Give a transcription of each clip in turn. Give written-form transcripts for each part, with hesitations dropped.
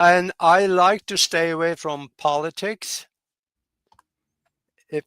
And I like to stay away from politics. If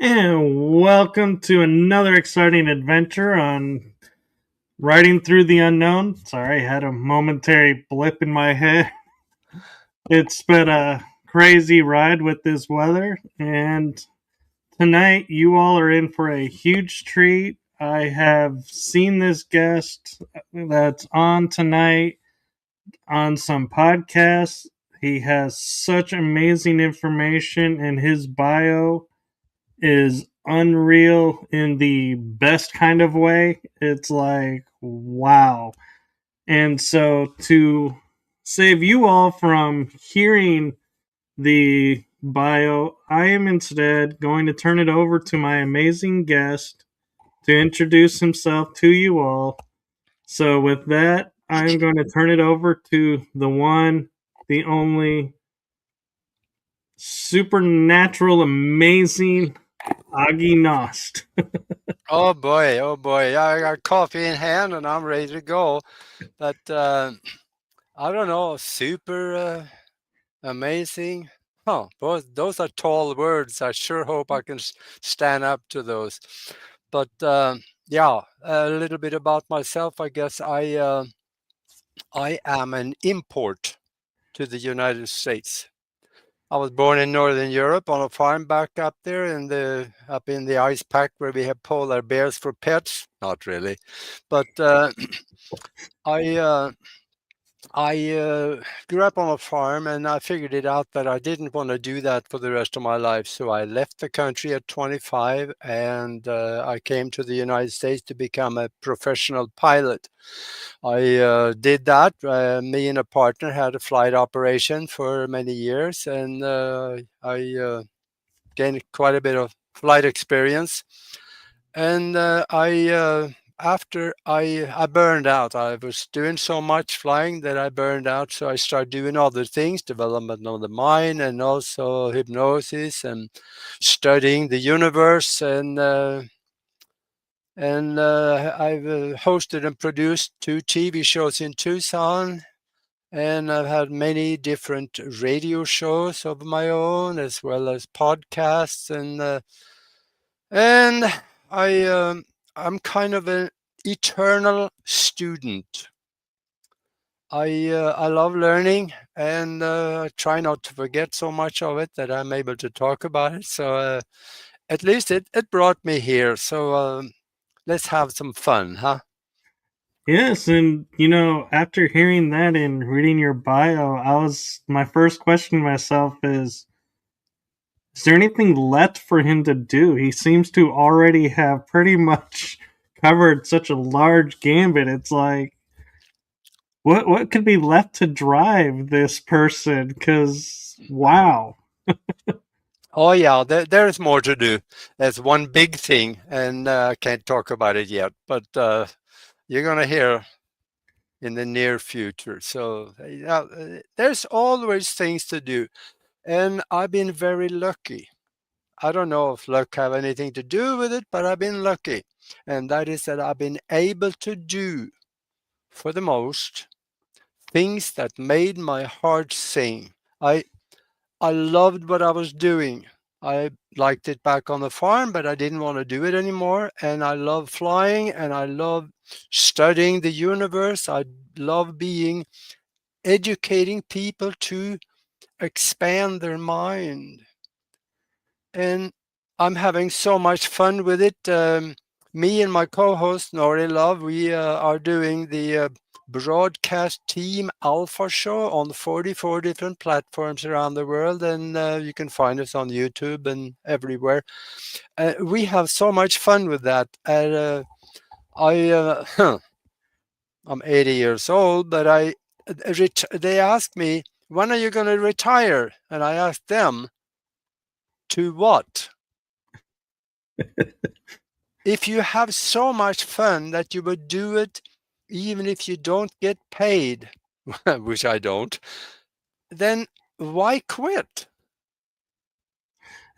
And welcome to another exciting adventure on riding through the unknown. Sorry, I had a momentary blip in my head. It's been a crazy ride with this weather, and tonight you all are in for a huge treat. I have seen this guest that's on tonight on some podcasts. He has such amazing information, and his bio is unreal in the best kind of way. It's like, wow. And so, to save you all from hearing the bio, I am instead going to turn it over to my amazing guest to introduce himself to you all. So, with that, I'm going to turn it over to the one, the only, supernatural, amazing Aage Nost. oh boy, I got coffee in hand and I'm ready to go. But I don't know, super amazing. Oh, those are tall words. I sure hope I can stand up to those. But yeah, a little bit about myself. I guess I am an import to the United States. I was born in Northern Europe on a farm back up there up in the ice pack where we have polar bears for pets. Not really, but I I grew up on a farm and I figured it out that I didn't want to do that for the rest of my life. So I left the country at 25 and I came to the United States to become a professional pilot. I did that. Me and a partner had a flight operation for many years and I gained quite a bit of flight experience. And after I burned out. I was doing so much flying that I burned out. So I started doing other things, development of the mind, and also hypnosis and studying the universe. And I've hosted and produced 2 TV shows in Tucson. And I've had many different radio shows of my own, as well as podcasts. And I'm kind of an eternal student. I love learning and try not to forget so much of it that I'm able to talk about it. So at least it brought me here. So let's have some fun, huh? Yes, and after hearing that and reading your bio, my first question to myself is there anything left for him to do? He seems to already have pretty much covered such a large gambit. It's like, what could be left to drive this person? Because, wow. Oh yeah, there's more to do. There's one big thing, and I can't talk about it yet, but you're gonna hear in the near future. So there's always things to do, and I've been very lucky. I don't know if luck have anything to do with it, but I've been lucky. and that is that I've been able to do, for the most, things that made my heart sing. I loved what I was doing. I liked it back on the farm, but I didn't want to do it anymore. And I love flying, and I love studying the universe. I love educating people to expand their mind. And I'm having so much fun with it. Me and my co-host Nori Love, we are doing the broadcast team alpha show on 44 different platforms around the world, and you can find us on YouTube and everywhere. We have so much fun with that. I'm 80 years old, but they asked me, when are you going to retire? And I asked them, to what? If you have so much fun that you would do it even if you don't get paid, which I don't, then why quit?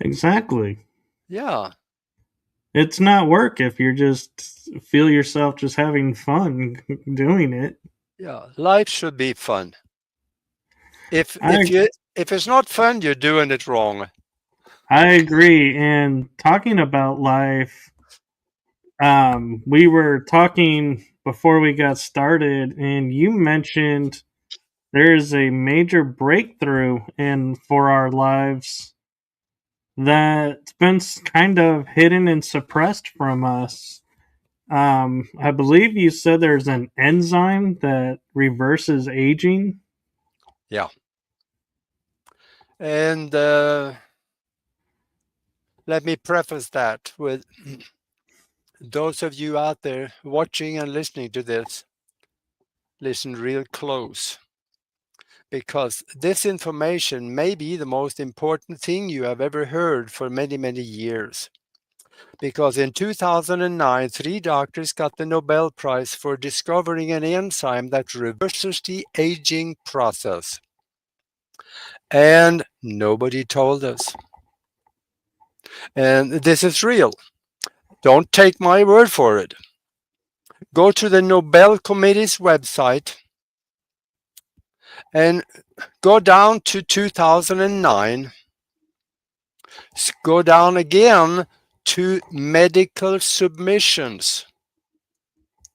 Exactly. Yeah. It's not work if you're just feel yourself just having fun doing it. Yeah. Life should be fun. If I it's not fun, you're doing it wrong. I agree. And talking about life, we were talking before we got started, and you mentioned there's a major breakthrough in for our lives that's been kind of hidden and suppressed from us. I believe you said there's an enzyme that reverses aging. Yeah. And let me preface that with those of you out there watching and listening to this, listen real close, because this information may be the most important thing you have ever heard for many, many years. Because in 2009, 3 doctors got the Nobel Prize for discovering an enzyme that reverses the aging process. And nobody told us. And this is real. Don't take my word for it. Go to the Nobel Committee's website and go down to 2009. Go down again to medical submissions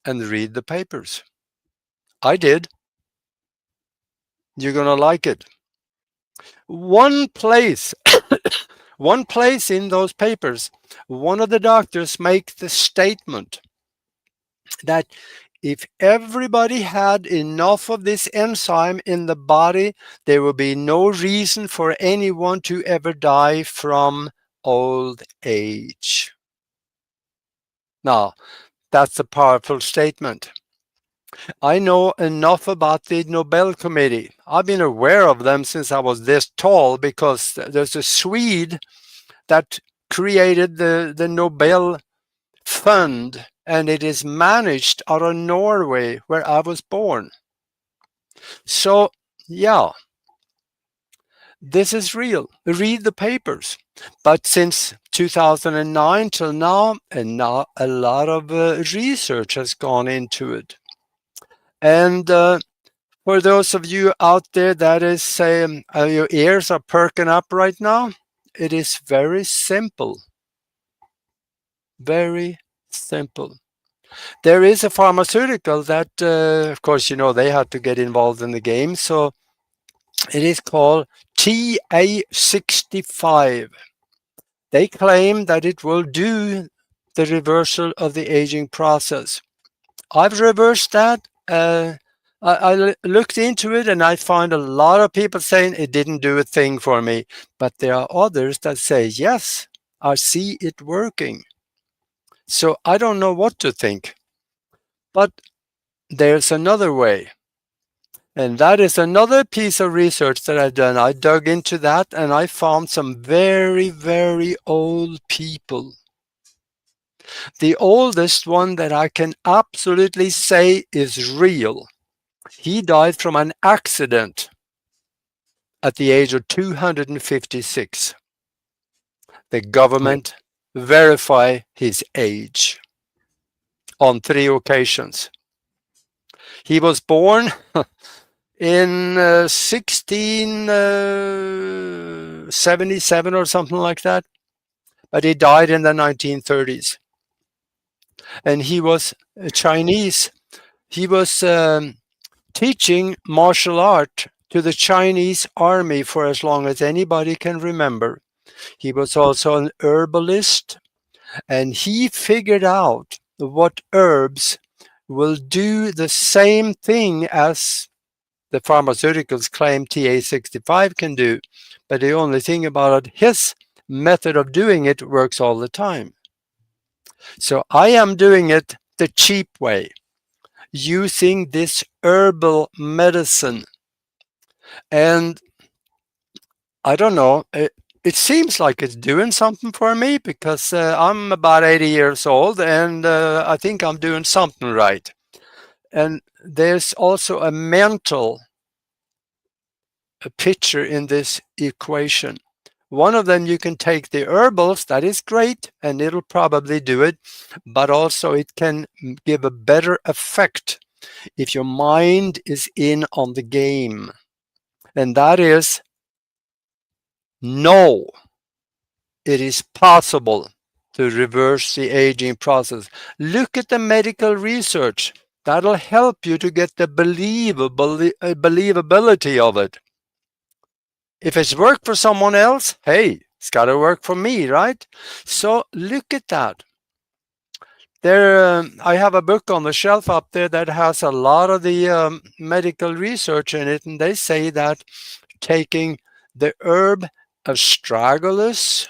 and read the papers. I did. You're going to like it. One place, one place in those papers, one of the doctors makes the statement that if everybody had enough of this enzyme in the body, there would be no reason for anyone to ever die from old age. Now, that's a powerful statement. I know enough about the Nobel Committee. I've been aware of them since I was this tall because there's a Swede that created the Nobel Fund, and it is managed out of Norway, where I was born. So, yeah, this is real. Read the papers. But since 2009 till now, and now a lot of research has gone into it. And for those of you out there that is saying your ears are perking up right now, it is very simple. Very simple. There is a pharmaceutical that, of course, you know, they had to get involved in the game. So it is called TA65. They claim that it will do the reversal of the aging process. I've reversed that. I looked into it and I found a lot of people saying it didn't do a thing for me. But there are others that say, yes, I see it working. So I don't know what to think. But there's another way. And that is another piece of research that I've done. I dug into that and I found some very, very old people. The oldest one that I can absolutely say is real. He died from an accident at the age of 256. The government verify his age. on 3 occasions. He was born in 1677 or something like that, but he died in the 1930s. And he was Chinese. He was teaching martial art to the Chinese army for as long as anybody can remember. He was also an herbalist, and he figured out what herbs will do the same thing as the pharmaceuticals claim TA65 can do. But the only thing about it, his method of doing it works all the time. So I am doing it the cheap way, using this herbal medicine. And I don't know, it seems like it's doing something for me, because I'm about 80 years old, and I think I'm doing something right. And there's also a mental picture in this equation. One of them, you can take the herbals, that is great, and it'll probably do it, but also it can give a better effect if your mind is in on the game. And that is, no, it is possible to reverse the aging process. Look at the medical research. That'll help you to get the believability of it. If it's worked for someone else, hey, it's got to work for me, right? So look at that. There, I have a book on the shelf up there that has a lot of the medical research in it, and they say that taking the herb astragalus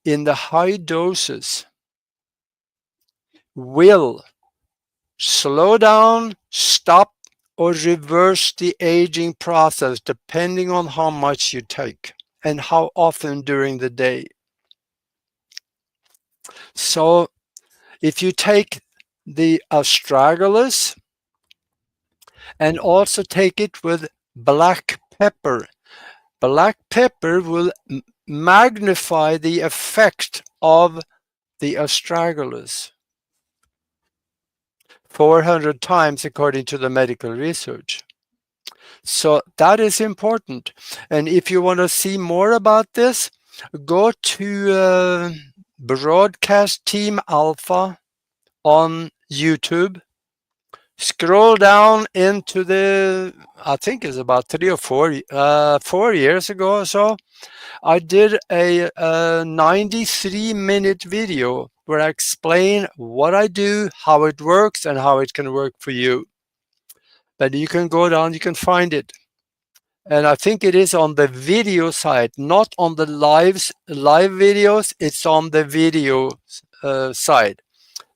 in the high doses will slow down, stop, or reverse the aging process depending on how much you take and how often during the day. So if you take the astragalus and also take it with black pepper will magnify the effect of the astragalus 400 times according to the medical research. So that is important. And if you want to see more about this, go to Broadcast Team Alpha on YouTube. Scroll down into the, I think it's about 3 or 4 years ago or so, I did a 93-minute video where I explain what I do, how it works, and how it can work for you. But you can go down, you can find it. And I think it is on the video side, not on the live videos, it's on the video side.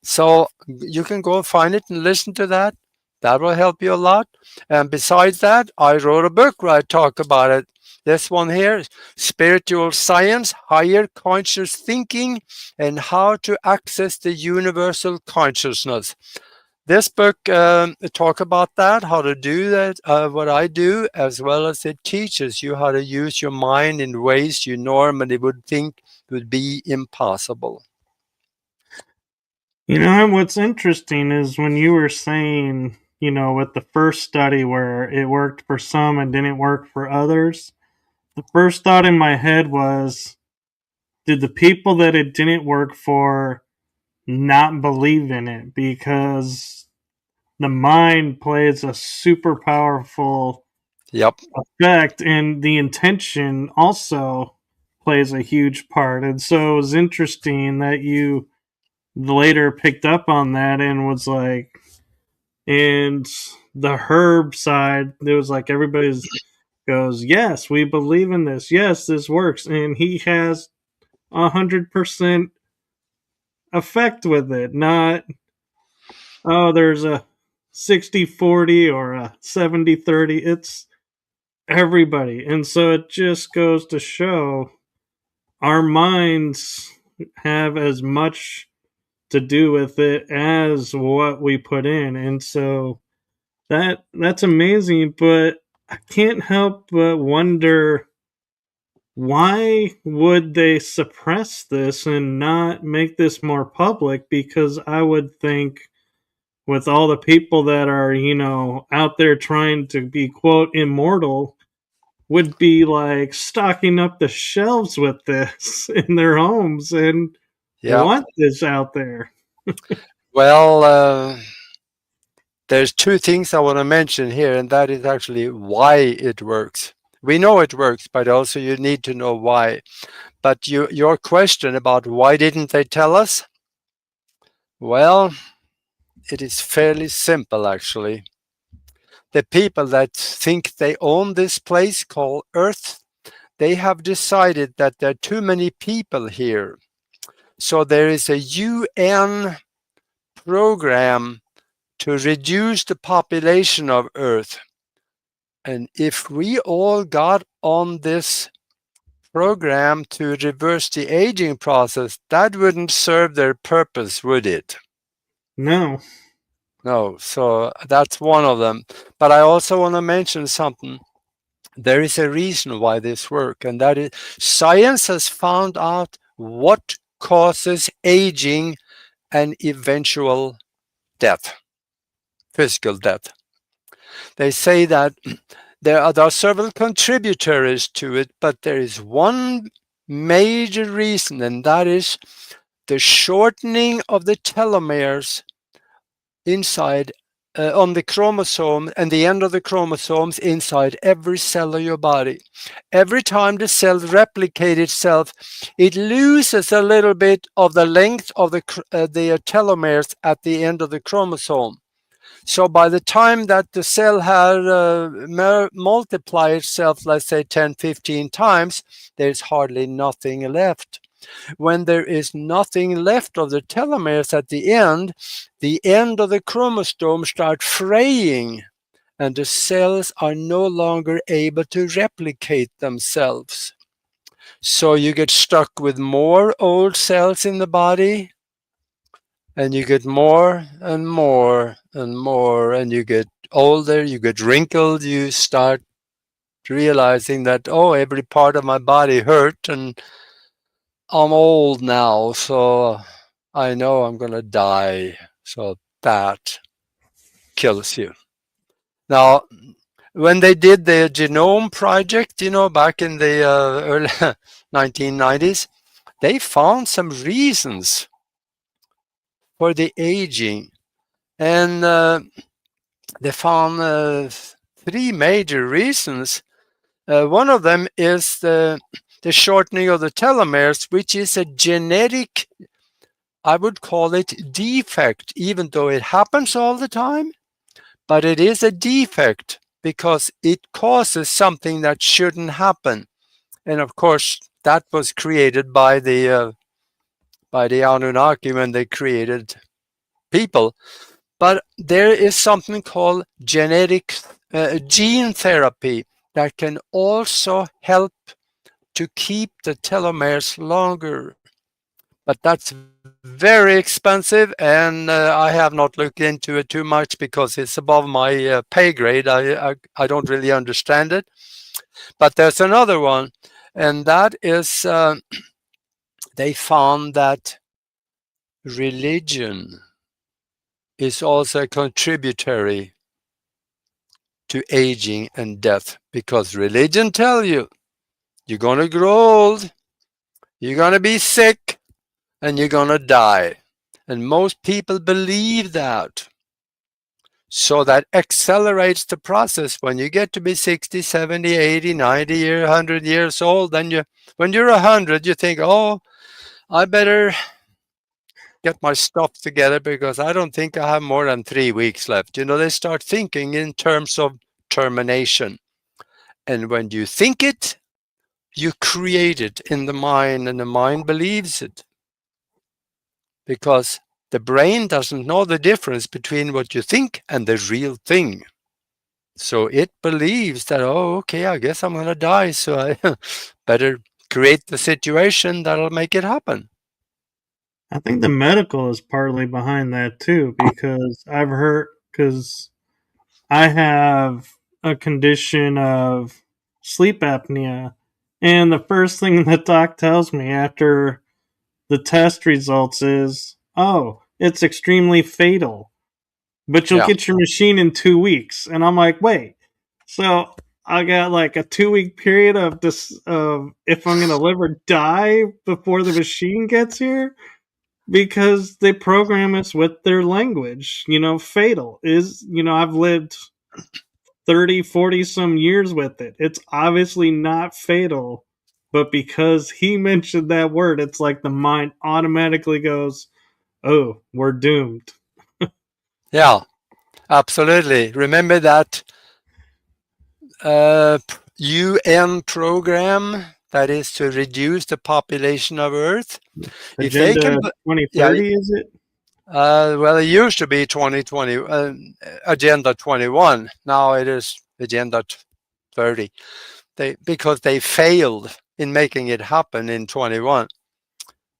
So you can go and find it and listen to that. That will help you a lot. And besides that, I wrote a book where I talk about it. This one here, Spiritual Science, Higher Conscious Thinking, and How to Access the Universal Consciousness. This book talk about that, how to do that, what I do, as well as it teaches you how to use your mind in ways you normally would think would be impossible. You know, what's interesting is when you were saying, you know, with the first study where it worked for some and didn't work for others, the first thought in my head was, did the people that it didn't work for not believe in it? Because the mind plays a super powerful effect, and the intention also plays a huge part. And so it was interesting that you later picked up on that and was like, and the herb side, there was like everybody's goes, yes, we believe in this. Yes, this works. And he has 100% effect with it. Not, oh, there's a 60-40 or a 70-30. It's everybody. And so it just goes to show our minds have as much to do with it as what we put in. And so that's amazing, but I can't help but wonder why would they suppress this and not make this more public? Because I would think with all the people that are, out there trying to be, quote, immortal, would be like stocking up the shelves with this in their homes and Yeah. want this out there. Well, there's two things I want to mention here, and that is actually why it works. We know it works, but also you need to know why. But your question about why didn't they tell us? Well, it is fairly simple, actually. The people that think they own this place called Earth, they have decided that there are too many people here. So there is a UN program to reduce the population of Earth. And if we all got on this program to reverse the aging process, that wouldn't serve their purpose, would it? No. No, so that's one of them. But I also want to mention something. There is a reason why this works, and that is science has found out what causes aging and eventual death, physical death. They say that there are several contributors to it, but there is one major reason, and that is the shortening of the telomeres inside on the chromosome and the end of the chromosomes inside every cell of your body. Every time the cell replicates itself, it loses a little bit of the length of the telomeres at the end of the chromosome. So by the time that the cell has multiplied itself, let's say 10, 15 times, there's hardly nothing left. When there is nothing left of the telomeres at the end of the chromosome starts fraying, and the cells are no longer able to replicate themselves. So you get stuck with more old cells in the body, and you get more and more and more, and you get older, you get wrinkled, you start realizing that, oh, every part of my body hurt, and I'm old now, so I know I'm going to die. So that kills you. Now, when they did the genome project, back in the early 1990s, they found some reasons for the aging. And they found three major reasons. One of them is the shortening of the telomeres, which is a genetic, I would call it defect, even though it happens all the time. But it is a defect because it causes something that shouldn't happen. And of course, that was created by the Anunnaki when they created people. But there is something called genetic gene therapy that can also help to keep the telomeres longer. But that's very expensive, and I have not looked into it too much because it's above my pay grade. I don't really understand it. But there's another one, and that is they found that religion is also a contributory to aging and death, because religion tell you you're going to grow old, you're going to be sick, and you're going to die. And most people believe that. So that accelerates the process. When you get to be 60, 70, 80, 90, 100 years old, then when you're 100, you think, oh, I better get my stuff together because I don't think I have more than 3 weeks left. They start thinking in terms of termination. And when you think it, you create it in the mind, and the mind believes it. Because the brain doesn't know the difference between what you think and the real thing. So it believes that, oh, okay, I guess I'm going to die, so I better create the situation that'll make it happen. I think the medical is partly behind that too, because because I have a condition of sleep apnea, And the first thing the doc tells me after the test results is, oh, it's extremely fatal, but you'll Yeah. get your machine in 2 weeks. And I'm like, wait, so I got like a 2 week period of this of if I'm gonna live or die before the machine gets here? Because they program us with their language, fatal is, I've lived 30, 40 some years with it. It's obviously not fatal, but because he mentioned that word, it's like the mind automatically goes, oh, we're doomed. Yeah, absolutely. Remember that UN program that is to reduce the population of Earth? If they can, Agenda yeah, 2030, is it? well, it used to be 2020, Agenda 21. Now it is Agenda 30. Because they failed in making it happen in 21.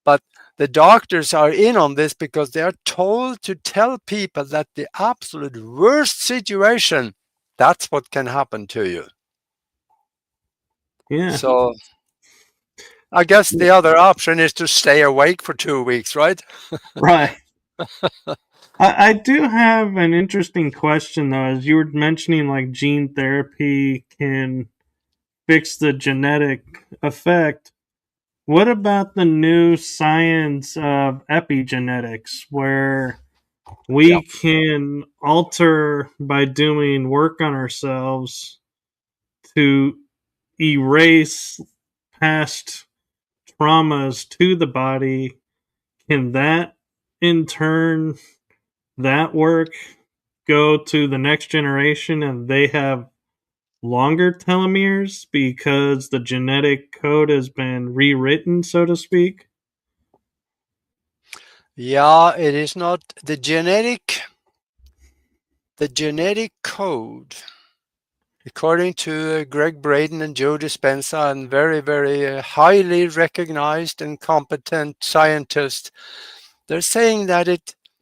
But the doctors are in on this because they are told to tell people that the absolute worst situation, that's what can happen to you. Yeah. So I guess the other option is to stay awake for 2 weeks, right? Right. I do have an interesting question, though. As you were mentioning, like gene therapy can fix the genetic effect. What about the new science of epigenetics, where Yeah. we can alter by doing work on ourselves to erase past traumas to the body? Can that in turn, that work go to the next generation and they have longer telomeres because the genetic code has been rewritten, so to speak? Yeah, it is not the genetic code, according to Greg Braden and Joe Dispenza, and very, very highly recognized and competent scientists. They're saying that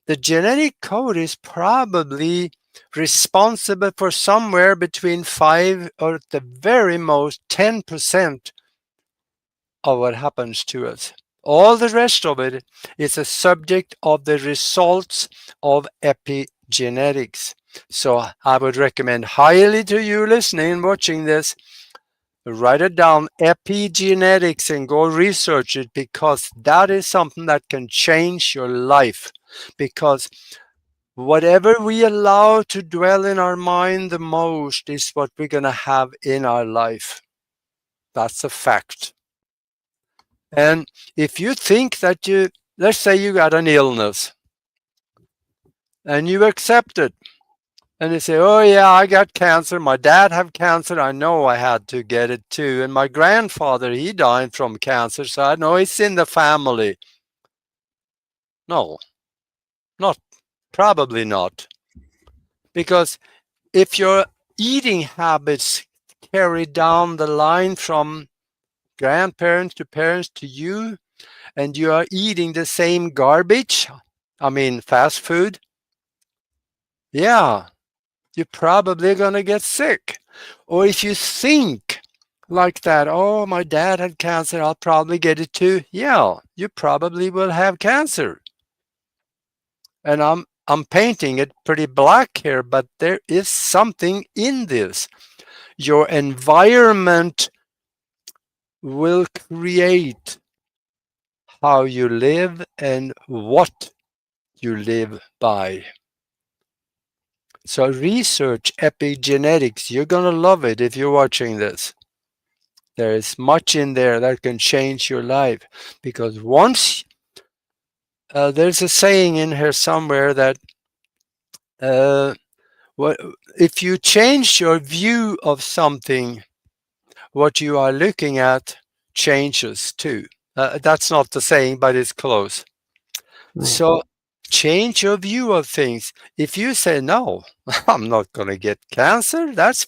the genetic code is probably responsible for somewhere between 5 or at the very most 10% of what happens to us. All the rest of it is a subject of the results of epigenetics. So I would recommend highly to you listening and watching this, write it down, epigenetics, and go research it, because that is something that can change your life. Because whatever we allow to dwell in our mind the most is what we're going to have in our life. That's a fact. And if you think that let's say you got an illness and you accept it, and you say, oh yeah, I got cancer, my dad had cancer, I know I had to get it too, and my grandfather, he died from cancer, so I know it's in the family. No, not, probably not. Because if your eating habits carry down the line from grandparents to parents to you, and you are eating the same garbage, I mean fast food, yeah, you're probably going to get sick. Or if you think like that, oh, my dad had cancer, I'll probably get it too. Yeah, you probably will have cancer. And I'm painting it pretty black here, but there is something in this. Your environment will create how you live and what you live by. So research epigenetics. You're going to love it if you're watching this. There is much in there that can change your life, because once there's a saying in here somewhere that uh, what, if you change your view of something, what you are looking at changes too. That's not the saying, but it's close. Right. So change your view of things. If you say, no, I'm not going to get cancer, that's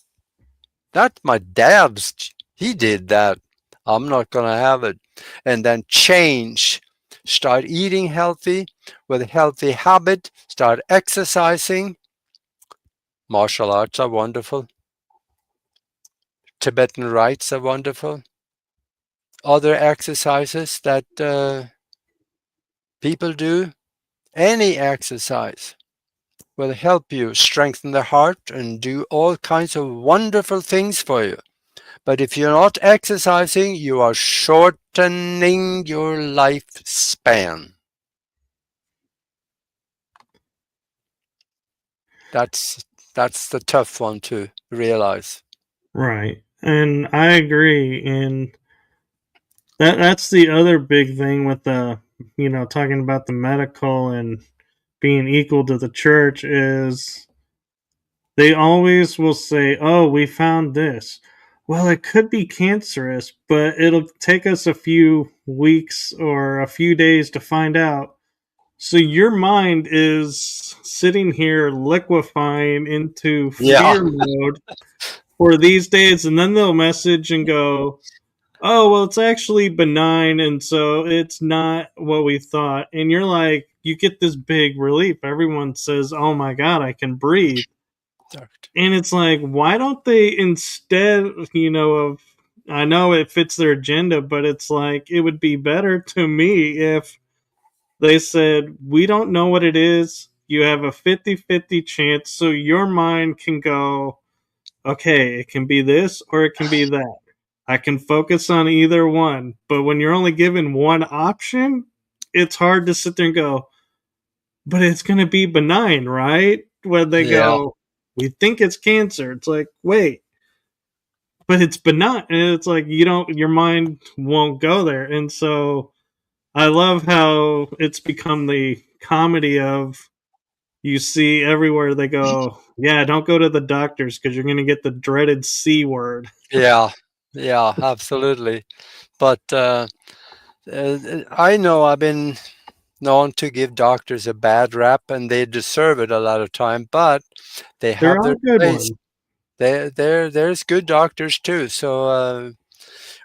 my dad's, he did that, I'm not going to have it. And then change. Start eating healthy with a healthy habit. Start exercising. Martial arts are wonderful. Tibetan rites are wonderful. other exercises that people do. Any exercise will help you strengthen the heart and do all kinds of wonderful things for you. But if you're not exercising, you are shortening your lifespan. That's that's the tough one to realize. Right. And I agree. And that's the other big thing with the, talking about the medical and being equal to the church is they always will say, "Oh, we found this." Well, it could be cancerous, but it'll take us a few weeks or a few days to find out. So your mind is sitting here liquefying into Yeah, fear mode for these days, and then they'll message and go, "Oh, well, it's actually benign, and so it's not what we thought." And you're like, you get this big relief. Everyone says, "Oh my God, I can breathe." And it's like, why don't they instead, of, I know it fits their agenda, but it's like, it would be better to me if they said, we don't know what it is. You have a 50-50 chance. So your mind can go, okay, it can be this or it can be that. I can focus on either one. But when you're only given one option, it's hard to sit there and go, but it's going to be benign, right? When they yeah, go, we think it's cancer. It's like, wait, but it's benign. And it's like, your mind won't go there. And so I love how it's become the comedy of, you see everywhere they go, yeah, don't go to the doctors because you're going to get the dreaded C word. yeah, yeah, absolutely. But I know I've been known to give doctors a bad rap, and they deserve it a lot of time. But they There have are their good place. ones. There's good doctors too. So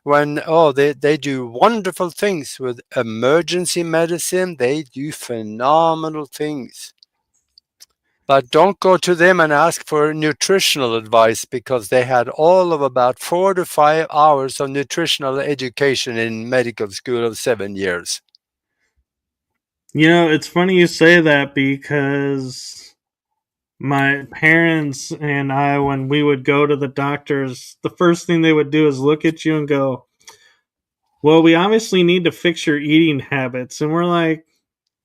when they do wonderful things with emergency medicine, they do phenomenal things. But don't go to them and ask for nutritional advice, because they had all of about 4 to 5 hours of nutritional education in medical school of 7 years. It's funny you say that because my parents and I, when we would go to the doctors, the first thing they would do is look at you and go, well, we obviously need to fix your eating habits. And we're like,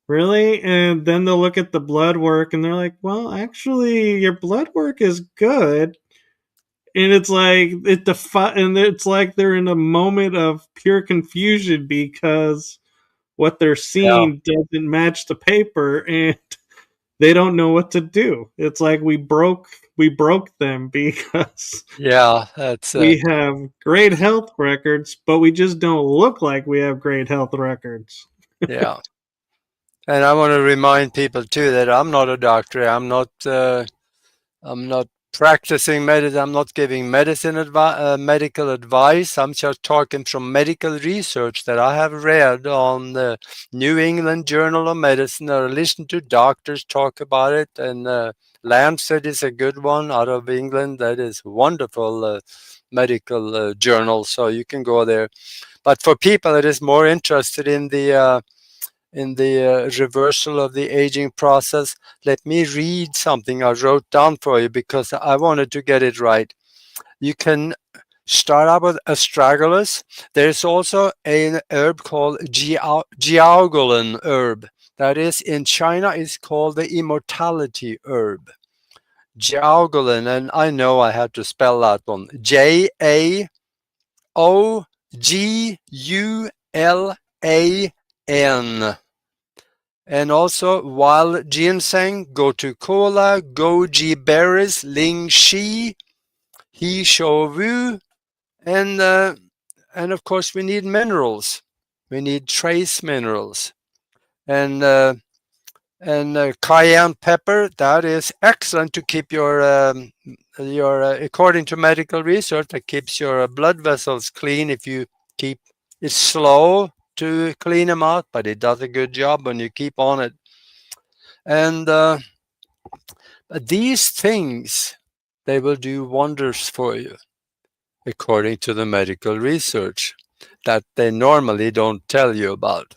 really? And then they'll look at the blood work and they're like, well, actually, your blood work is good. And it's like and it's like they're in a moment of pure confusion because what they're Yeah, seeing doesn't match the paper, and they don't know what to do. It's like we broke them because yeah, that's we have great health records, but we just don't look like we have great health records. yeah. And I want to remind people too that I'm not a doctor. I'm not practicing medicine. I'm not giving medical advice. I'm just talking from medical research that I have read on the New England Journal of Medicine, or listened to doctors talk about it. And Lancet is a good one out of England. That is wonderful medical journal. So you can go there. But for people that is more interested in the reversal of the aging process, let me read something I wrote down for you because I wanted to get it right. You can start out with astragalus. There's also an herb called jiaogulan herb. That is, in China, it's called the immortality herb. Jiaogulan, and I know I had to spell that one. Jaugulan. And also wild ginseng, gotu kola, goji berries, ling shi, he shou wu, and of course we need minerals. We need trace minerals, and cayenne pepper. That is excellent to keep your according to medical research, that keeps your blood vessels clean if you keep. It's slow to clean them out, but it does a good job when you keep on it. And these things, they will do wonders for you, according to the medical research. that they normally don't tell you about.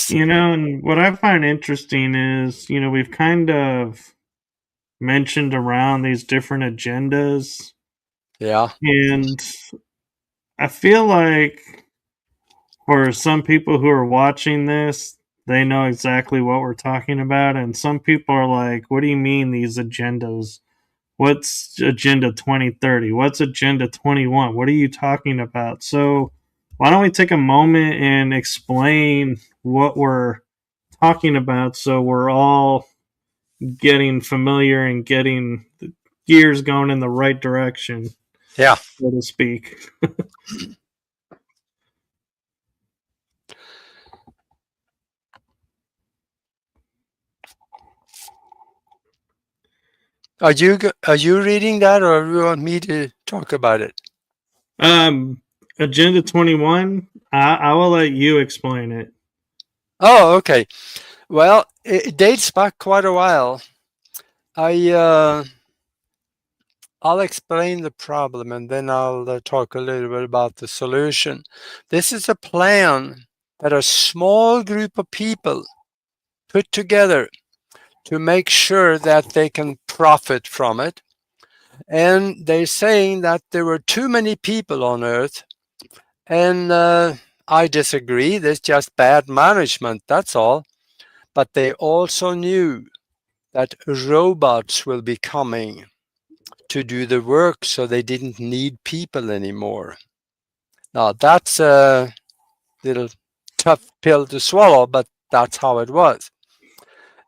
And what I find interesting is, we've kind of mentioned around these different agendas. Yeah. And I feel like for some people who are watching this, they know exactly what we're talking about. And some people are like, what do you mean these agendas? What's Agenda 2030? What's Agenda 21? What are you talking about? So, why don't we take a moment and explain what we're talking about so we're all getting familiar and getting the gears going in the right direction, Yeah. so to speak. Are you reading that, or do you want me to talk about it? Agenda 21, I will let you explain it. Oh, okay. Well, it dates back quite a while. I'll explain the problem, and then I'll talk a little bit about the solution. This is a plan that a small group of people put together to make sure that they can profit from it. And they're saying that there were too many people on Earth, and I disagree. There's just bad management, that's all. But they also knew that robots will be coming to do the work, so they didn't need people anymore. Now, that's a little tough pill to swallow, but that's how it was.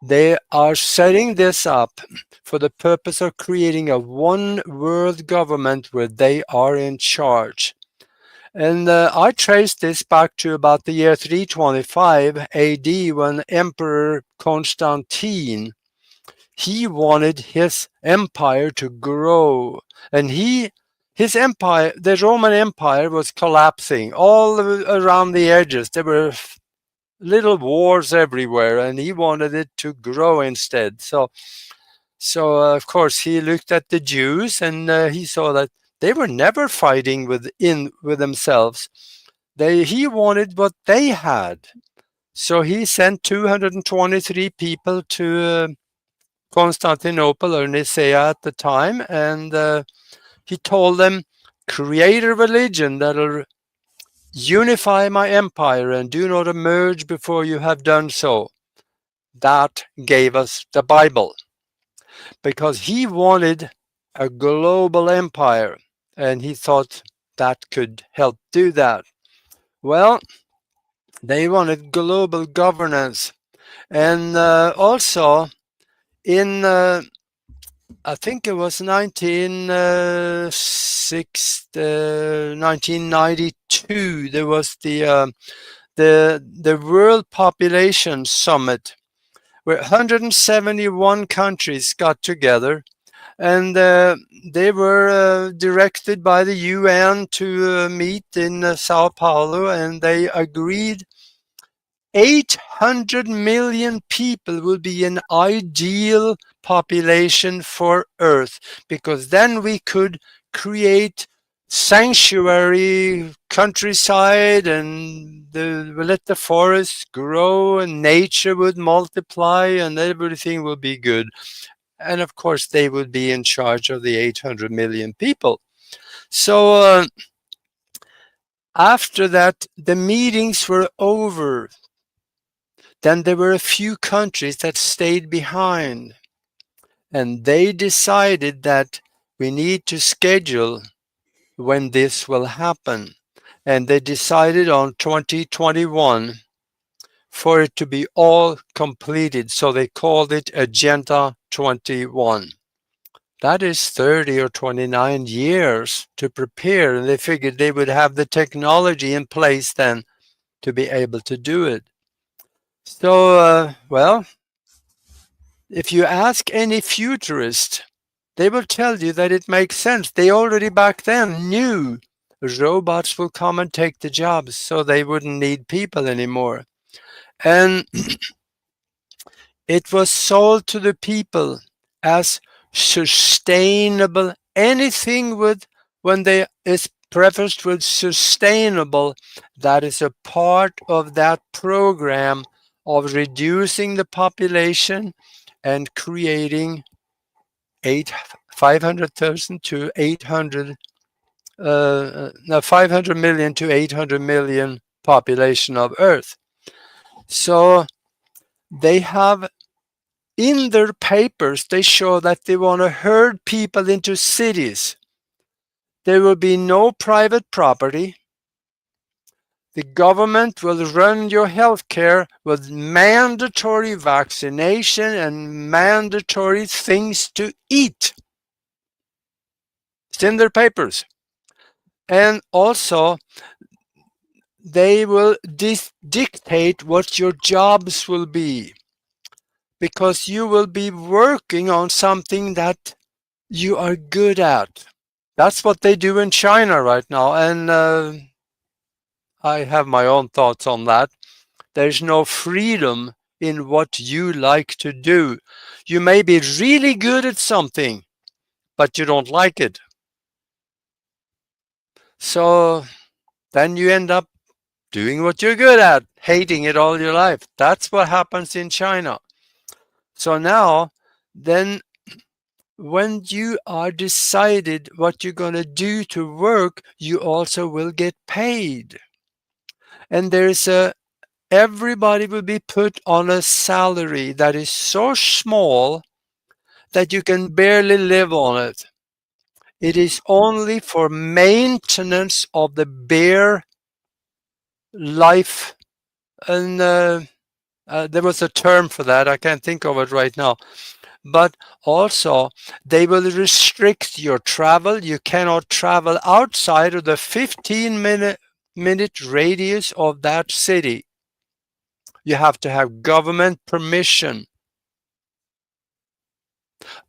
They are setting this up for the purpose of creating a one world government where they are in charge. And I traced this back to about the year 325 AD, when Emperor Constantine, he wanted his empire to grow. And his empire, the Roman Empire, was collapsing all around the edges. There were little wars everywhere, and he wanted it to grow instead. So of course he looked at the Jews, and he saw that they were never fighting with themselves. He wanted what they had. So he sent 223 people to Constantinople, or Nicaea at the time, and he told them, create a religion that'll unify my empire, and do not emerge before you have done so. That gave us the Bible, because he wanted a global empire, and he thought that could help do that. Well, they wanted global governance, and also in I think it was 1992, there was the World Population Summit, where 171 countries got together, and they were directed by the UN to meet in Sao Paulo, and they agreed 800 million people will be an ideal population for Earth, because then we could create sanctuary countryside, and let the forests grow, and nature would multiply, and everything will be good. And of course, they would be in charge of the 800 million people. So after that, the meetings were over. Then there were a few countries that stayed behind, and they decided that we need to schedule when this will happen. And they decided on 2021 for it to be all completed. So they called it Agenda 21. That is 30 or 29 years to prepare, and they figured they would have the technology in place then to be able to do it. So, well, if you ask any futurist, they will tell you that it makes sense. They already back then knew robots will come and take the jobs, so they wouldn't need people anymore. And it was sold to the people as sustainable. Anything with, when they is prefaced with sustainable. That is a part of that program of reducing the population and creating 500,000 to 800, 500 million to 800 million population of Earth. So they have, in their papers, they show that they want to herd people into cities. There will be no private property. The government will run your healthcare with mandatory vaccination and mandatory things to eat. It's in their papers. And also, they will dictate what your jobs will be, because you will be working on something that you are good at. That's what they do in China right now. And I have my own thoughts on that. There's no freedom in what you like to do. You may be really good at something, but you don't like it. So then you end up doing what you're good at, hating it all your life. That's what happens in China. So now, then, when you are decided what you're going to do to work, you also will get paid. And there's everybody will be put on a salary that is so small that you can barely live on it. It is only for maintenance of the bare life. And there was a term for that. I can't think of it right now. But also, they will restrict your travel. You cannot travel outside of the 15-minute radius of that city. You have to have government permission.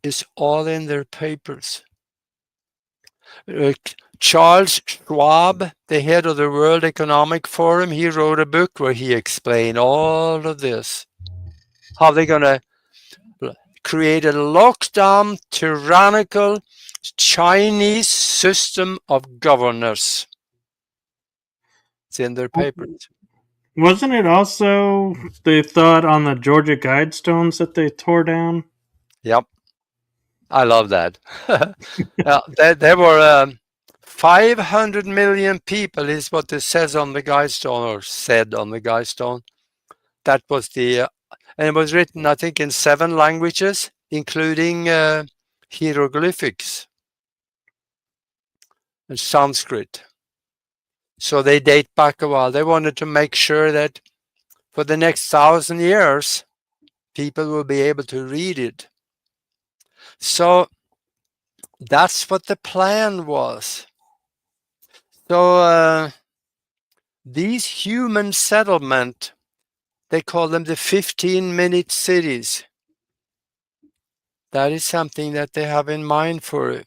It's all in their papers. Charles Schwab, the head of the World Economic Forum, he wrote a book where he explained all of this. How they're going to create a lockdown, tyrannical Chinese system of governance. It's in their papers. Wasn't it also they thought on the Georgia Guidestones that they tore down? Yep. I love that. There were 500 million people is what it says on the Guidestone, or said on the Guidestone. That was and it was written, I think, in 7 languages, including hieroglyphics and Sanskrit. So they date back a while. They wanted to make sure that for the next 1,000 years, people will be able to read it. So that's what the plan was. So these human settlement, they call them the 15-minute cities. That is something that they have in mind for it.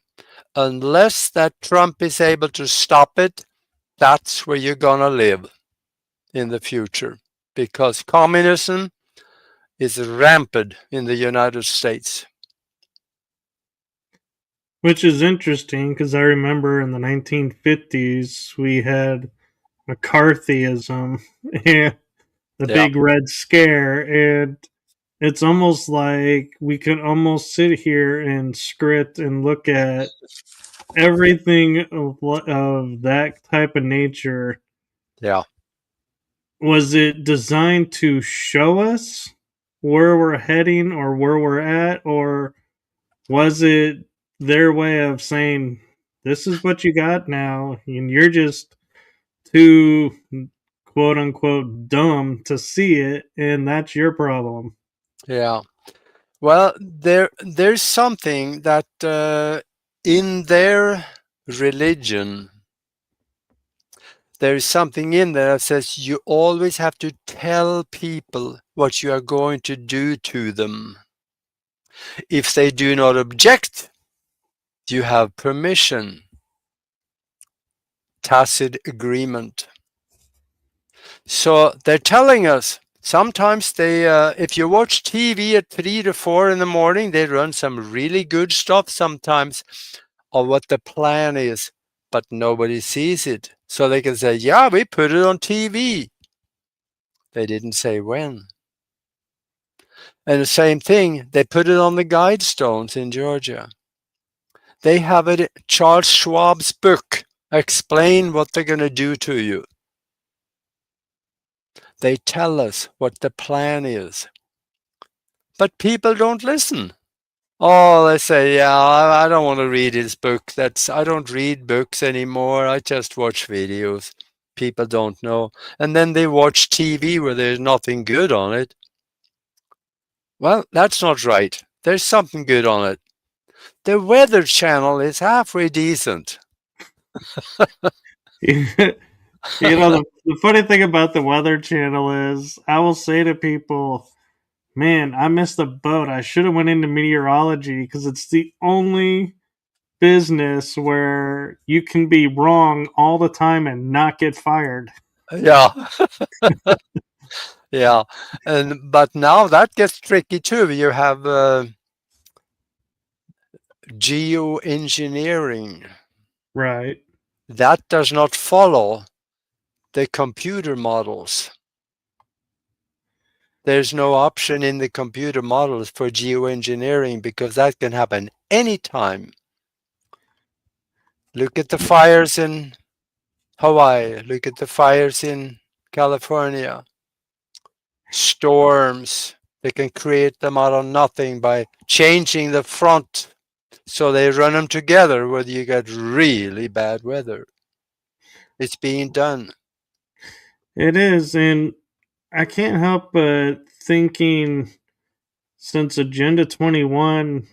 Unless that Trump is able to stop it, that's where you're going to live in the future, because communism is rampant in the United States. Which is interesting because I remember in the 1950s we had McCarthyism and the Big Red Scare, and it's almost like we could almost sit here and script and look at everything of that type of nature. Yeah. Was it designed to show us where we're heading or where we're at, or was it their way of saying, this is what you got now, and you're just too quote unquote dumb to see it, and that's your problem? Yeah. Well, there's something that in their religion, there's something in there that says you always have to tell people what you are going to do to them. If they do not object, you have permission. Tacit agreement. So they're telling us, sometimes they, if you watch TV at 3 to 4 in the morning, they run some really good stuff sometimes of what the plan is. but nobody sees it. So they can say, yeah, we put it on TV. They didn't say when. And the same thing, they put it on the guide stones in Georgia. They have it, Charles Schwab's book, explain what they're going to do to you. They tell us what the plan is. But people don't listen. Oh, they say, yeah, I don't want to read his book. I don't read books anymore. I just watch videos. People don't know. And then they watch TV where there's nothing good on it. Well, that's not right. There's something good on it. The Weather Channel is halfway decent. The funny thing about the Weather Channel is I will say to people, man, I missed the boat. I should have went into meteorology because it's the only business where you can be wrong all the time and not get fired. Yeah. Yeah. But now that gets tricky too. You have geoengineering. Right. That does not follow the computer models. There's no option in the computer models for geoengineering because that can happen anytime. Look at the fires in Hawaii. Look at the fires in California. Storms. They can create them out of nothing by changing the front. So they run them together whether you get really bad weather. It's being done. It is, and I can't help but thinking since Agenda 21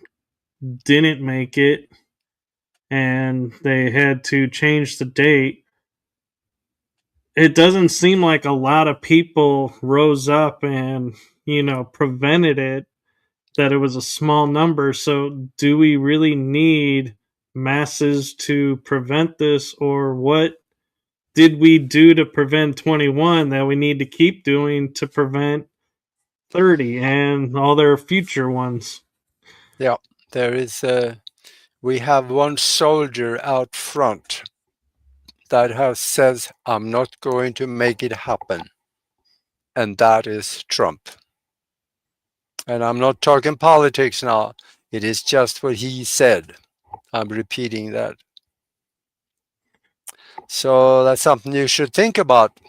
didn't make it and they had to change the date, it doesn't seem like a lot of people rose up and, prevented it, that it was a small number. So, do we really need masses to prevent this, or what did we do to prevent 21 that we need to keep doing to prevent 30 and all their future ones? Yeah, there is we have one soldier out front that says, I'm not going to make it happen. And that is Trump. And I'm not talking politics now. It is just what he said. I'm repeating that. So that's something you should think about.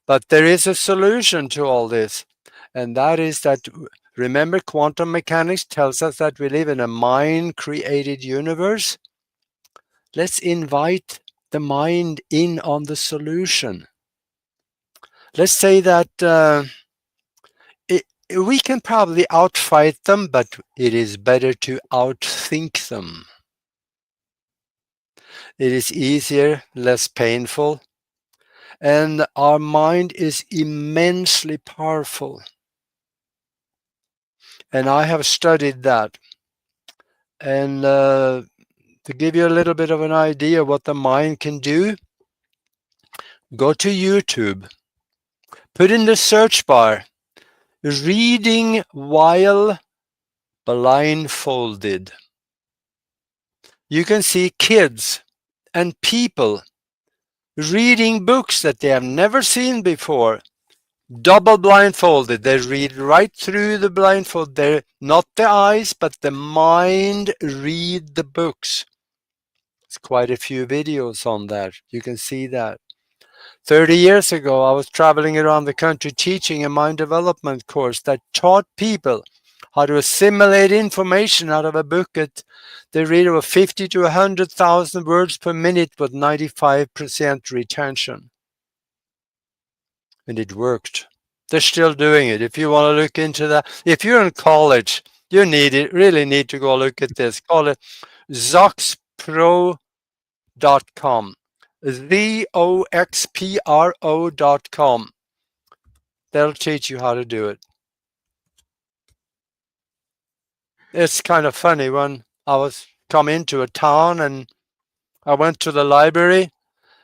But there is a solution to all this. And that is that, remember, quantum mechanics tells us that we live in a mind-created universe. Let's invite the mind in on the solution. Let's say that we can probably outfight them, but it is better to outthink them. It is easier, less painful, and our mind is immensely powerful. And I have studied that. And to give you a little bit of an idea what the mind can do, go to YouTube, put in the search bar, reading while blindfolded. You can see kids and people reading books that they have never seen before, double blindfolded. They read right through the blindfold. They're not the eyes, but the mind read the books. There's quite a few videos on that. You can see that. 30 years ago, I was traveling around the country teaching a mind development course that taught people how to assimilate information out of a book at the rate of 50 to 100,000 words per minute with 95% retention. And it worked. They're still doing it. If you want to look into that, if you're in college, you really need to go look at this. Call it zoxpro.com. ZOXPRO.com. They'll teach you how to do it. It's kind of funny when I was come into a town and I went to the library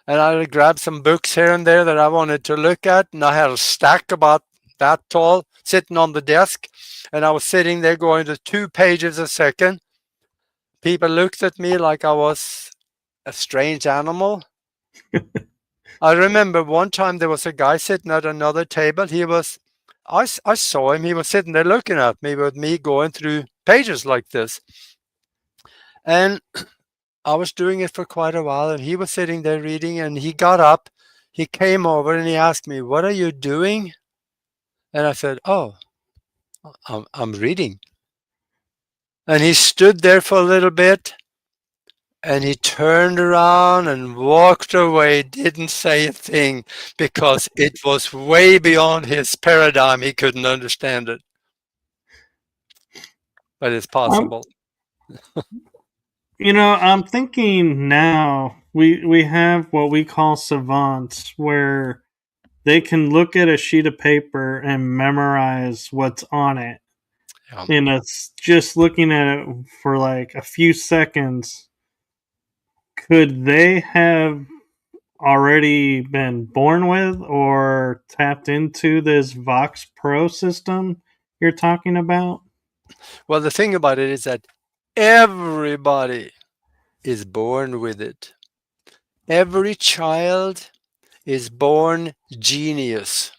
and I grabbed some books here and there that I wanted to look at, and I had a stack about that tall sitting on the desk, and I was sitting there going to 2 pages a second. People looked at me like I was a strange animal. I remember one time there was a guy sitting at another table. I saw him. He was sitting there looking at me with me going through pages like this. And I was doing it for quite a while, and he was sitting there reading, and he got up, he came over and he asked me, "What are you doing?" And I said, "Oh, I'm reading." And he stood there for a little bit, and he turned around and walked away, didn't say a thing, because it was way beyond his paradigm. He couldn't understand it. But it's possible. I'm thinking now we have what we call savants, where they can look at a sheet of paper and memorize what's on it. Yeah. And it's just looking at it for like a few seconds. Could they have already been born with or tapped into this Vox Pro system you're talking about? Well, the thing about it is that everybody is born with it. Every child is born genius,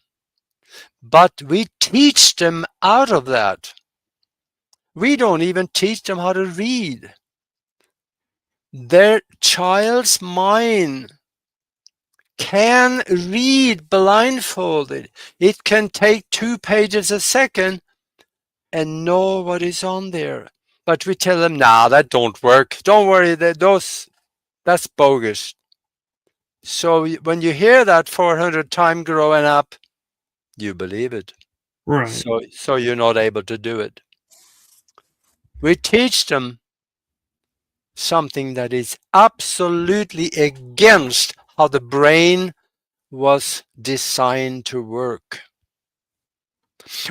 but we teach them out of that. We don't even teach them how to read. Their child's mind can read blindfolded. It can take 2 pages a second and know what is on there. But we tell them, nah, that don't work. Don't worry, that's bogus. So when you hear that 400 times growing up, you believe it. Right. So you're not able to do it. We teach them something that is absolutely against how the brain was designed to work.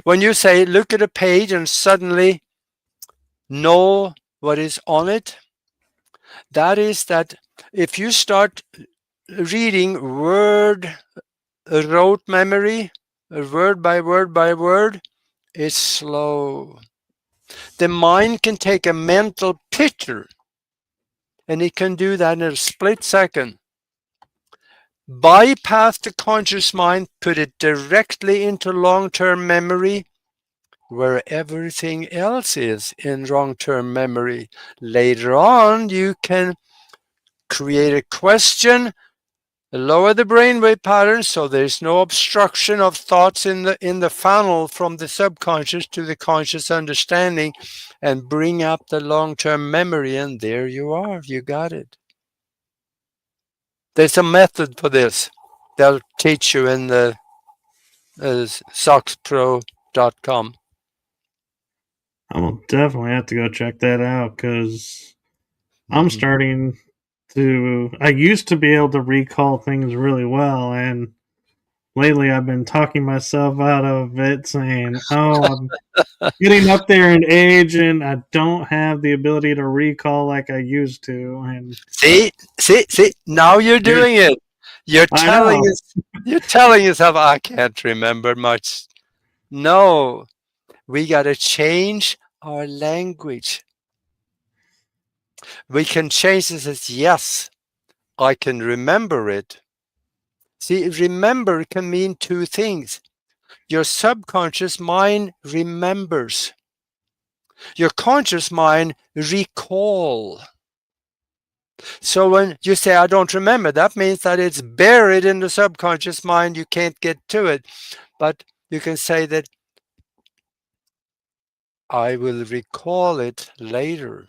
When you say, look at a page and suddenly know what is on it, that is that if you start reading rote memory, word by word by word, it's slow. The mind can take a mental picture, and it can do that in a split second. Bypass the conscious mind, put it directly into long-term memory, where everything else is in long-term memory. Later on, you can create a question, lower the brainwave pattern so there's no obstruction of thoughts in the funnel from the subconscious to the conscious understanding, and bring up the long-term memory, and there you are, you got it. There's a method for this. They'll teach you in the soxpro.com. I will definitely have to go check that out because I'm starting to. I used to be able to recall things really well, and lately I've been talking myself out of it, saying, "Oh, I'm getting up there in age, and I don't have the ability to recall like I used to." And See. Now you're doing it. You're I telling know. us. You're telling yourself, I can't remember much. No, we got to change our language. We can change this as yes, I can remember it. See, remember can mean two things. Your subconscious mind remembers. Your conscious mind recall. So when you say, I don't remember, that means that it's buried in the subconscious mind. You can't get to it. But you can say that I will recall it later.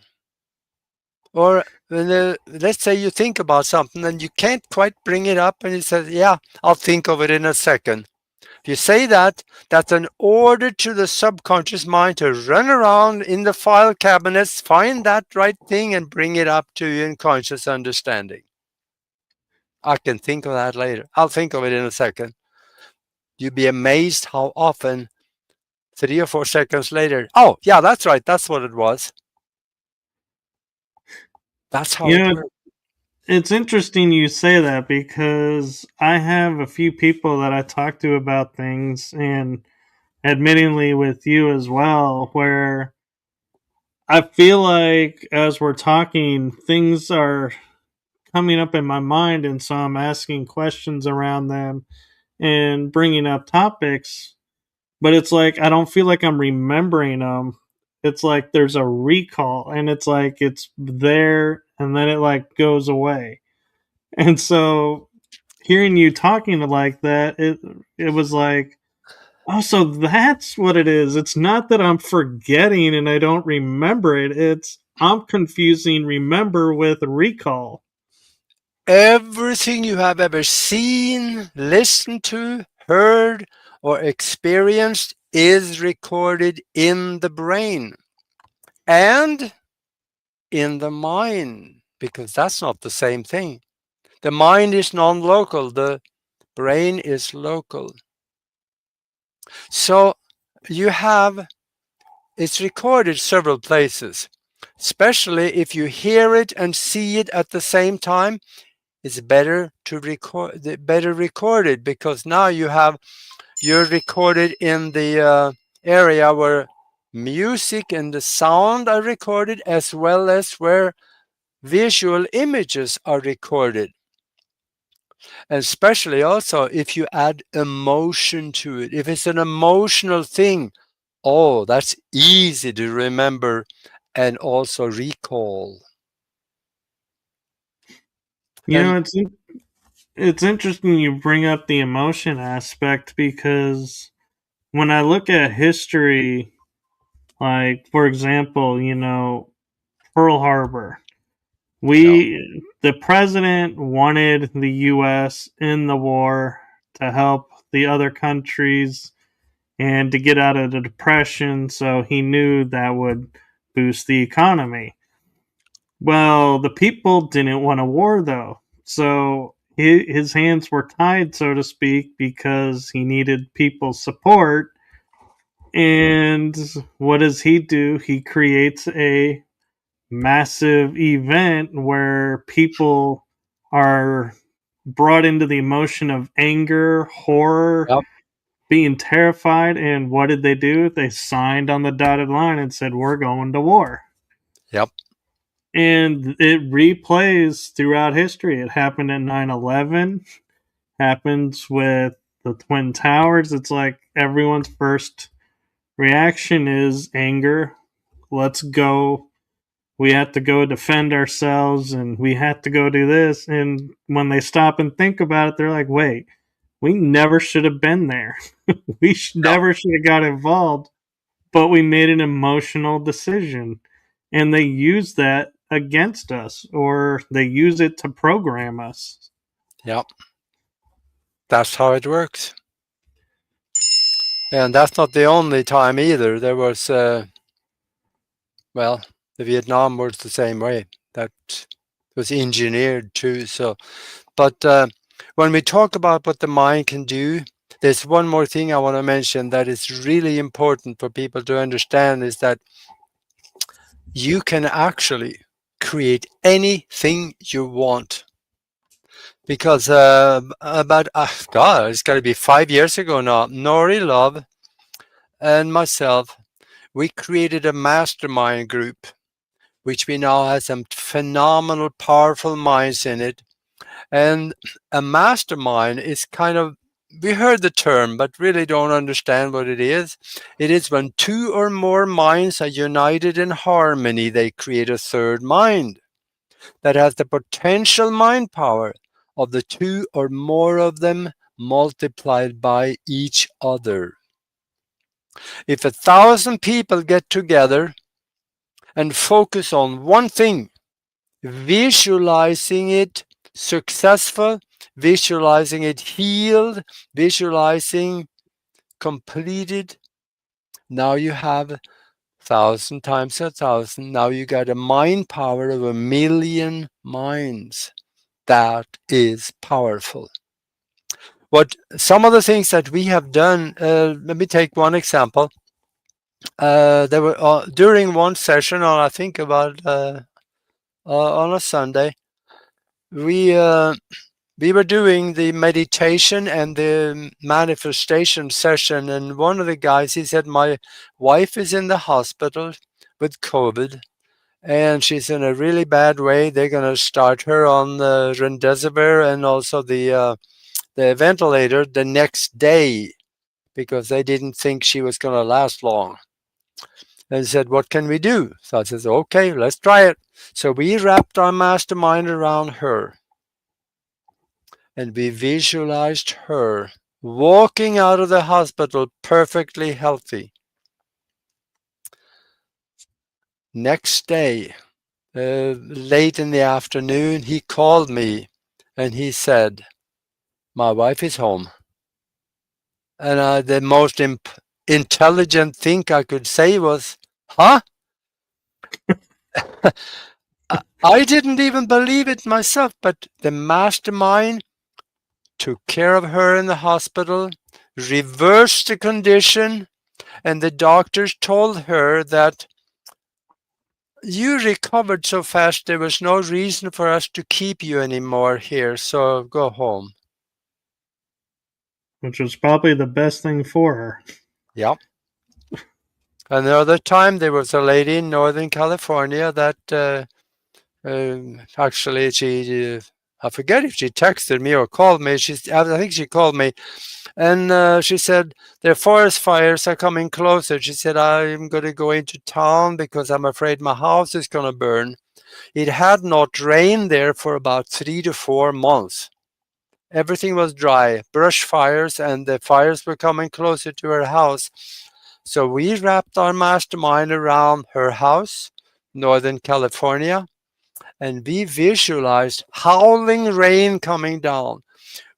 Or let's say you think about something and you can't quite bring it up, and you say, yeah, I'll think of it in a second. If you say that, that's an order to the subconscious mind to run around in the file cabinets, find that right thing, and bring it up to you in conscious understanding. I can think of that later. I'll think of it in a second. You'd be amazed how often 3 or 4 seconds later, oh, yeah, that's right. That's what it was. That's how it works. It's interesting you say that because I have a few people that I talk to about things, and admittingly with you as well, where I feel like as we're talking, things are coming up in my mind, and so I'm asking questions around them and bringing up topics, but it's like I don't feel like I'm remembering them. It's like there's a recall, and it's like it's there and then it like goes away. And so hearing you talking like that, it was like, oh, so that's what it is. It's not that I'm forgetting and I don't remember it. It's I'm confusing remember with recall. Everything you have ever seen, listened to, heard, or experienced is recorded in the brain and in the mind, because that's not the same thing. The mind is non-local, the brain is local. So you have, it's recorded several places, especially if you hear it and see it at the same time. It's better to record it, because now you're recorded in the area where music and the sound are recorded, as well as where visual images are recorded. And especially also if you add emotion to it. If it's an emotional thing, oh, that's easy to remember and also recall. You And know, it's interesting you bring up the emotion aspect, because when I look at history, like for example, Pearl Harbor, yeah, the president wanted the US in the war to help the other countries and to get out of the depression, so he knew that would boost the economy. Well, the people didn't want a war though. So his hands were tied, so to speak, because he needed people's support. And what does he do? He creates a massive event where people are brought into the emotion of anger, horror, yep, being terrified. And what did they do? They signed on the dotted line and said, "We're going to war." yep, And it replays throughout history. It happened at 9/11, happens with the Twin Towers. It's like everyone's first reaction is anger. Let's go. We have to go defend ourselves, and we have to go do this. And when they stop and think about it, they're like, wait, we never should have been there. We yep, never should have got involved, but we made an emotional decision. And they use that against us, or they use it to program us. yep. That's how it works. And that's not the only time either. There was, well, the Vietnam War was the same way. That was engineered too. So, but when we talk about what the mind can do, there's one more thing I want to mention that is really important for people to understand, is that you can actually create anything you want. Because about, God, it's got to be 5 years ago now, Nori Love and myself, we created a mastermind group, which we now have some phenomenal, powerful minds in it. And a mastermind is kind of, we heard the term, but really don't understand what it is. It is when two or more minds are united in harmony, they create a third mind that has the potential mind power of the two or more of them multiplied by each other. If 1,000 people get together and focus on one thing, visualizing it successful, visualizing it healed, visualizing completed, now you have 1,000 times 1,000. Now you got a mind power of 1,000,000 minds. That is powerful. What some of the things that we have done, let me take one example. There were during one session, on I think about on a Sunday, we were doing the meditation and the manifestation session, and one of the guys, he said, my wife is in the hospital with COVID, and she's in a really bad way. They're going to start her on the remdesivir and also the ventilator the next day because they didn't think she was going to last long. And said, what can we do? So I said, okay, let's try it. So we wrapped our mastermind around her and we visualized her walking out of the hospital perfectly healthy. Next day, late in the afternoon, he called me and he said, my wife is home. And the most intelligent thing I could say was, huh? I didn't even believe it myself, but the mastermind took care of her in the hospital, reversed the condition, and the doctors told her that you recovered so fast, there was no reason for us to keep you anymore here, so go home. Which was probably the best thing for her. Yep. Another time, there was a lady in Northern California that actually I forget if she texted me or called me. I think she called me, and she said, the forest fires are coming closer. She said, I'm going to go into town because I'm afraid my house is going to burn. It had not rained there for about 3 to 4 months. Everything was dry, brush fires, and the fires were coming closer to her house. So we wrapped our mastermind around her house, Northern California, and we visualized howling rain coming down.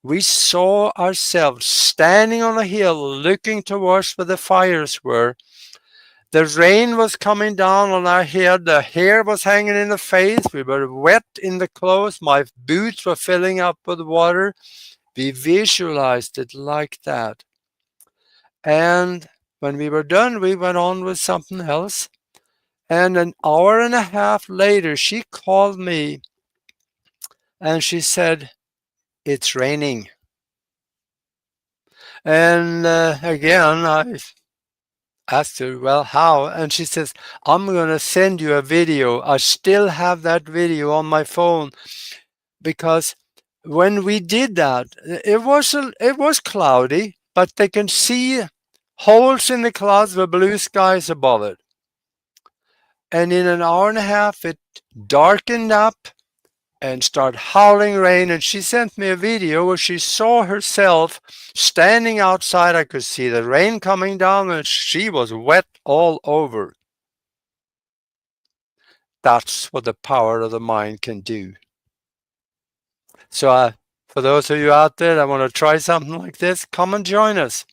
We saw ourselves standing on a hill looking towards where the fires were. The rain was coming down on our head. The hair was hanging in the face. We were wet in the clothes. My boots were filling up with water. We visualized it like that. And when we were done, we went on with something else. And an hour and a half later, she called me and she said, it's raining. And again, I asked her, well, how? And she says, I'm going to send you a video. I still have that video on my phone because when we did that, it was cloudy, but they can see holes in the clouds with blue skies above it. And in an hour and a half, it darkened up and started howling rain. And she sent me a video where she saw herself standing outside. I could see the rain coming down and she was wet all over. That's what the power of the mind can do. So for those of you out there that want to try something like this, come and join us.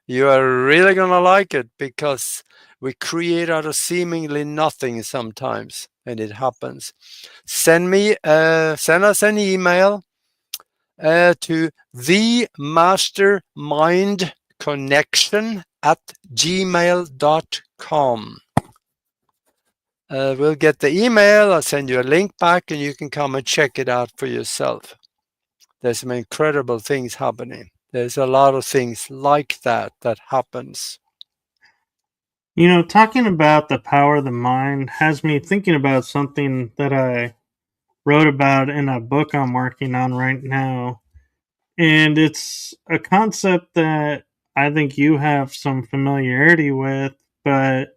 You are really going to like it because we create out of seemingly nothing sometimes, and it happens. Send us an email to TheMasterMindConnection@gmail.com. We'll get the email. I'll send you a link back, and you can come and check it out for yourself. There's some incredible things happening. There's a lot of things like that happens. You know, talking about the power of the mind has me thinking about something that I wrote about in a book I'm working on right now. And it's a concept that I think you have some familiarity with, but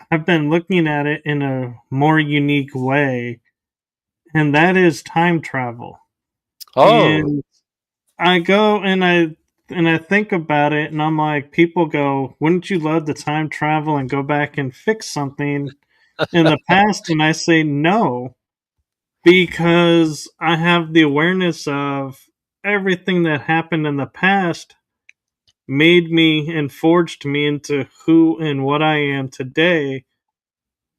I've been looking at it in a more unique way, and that is time travel. Oh, And I go and I think about it, and I'm like, people go, wouldn't you love to time travel and go back and fix something in the past? And I say no, because I have the awareness of everything that happened in the past made me and forged me into who and what I am today.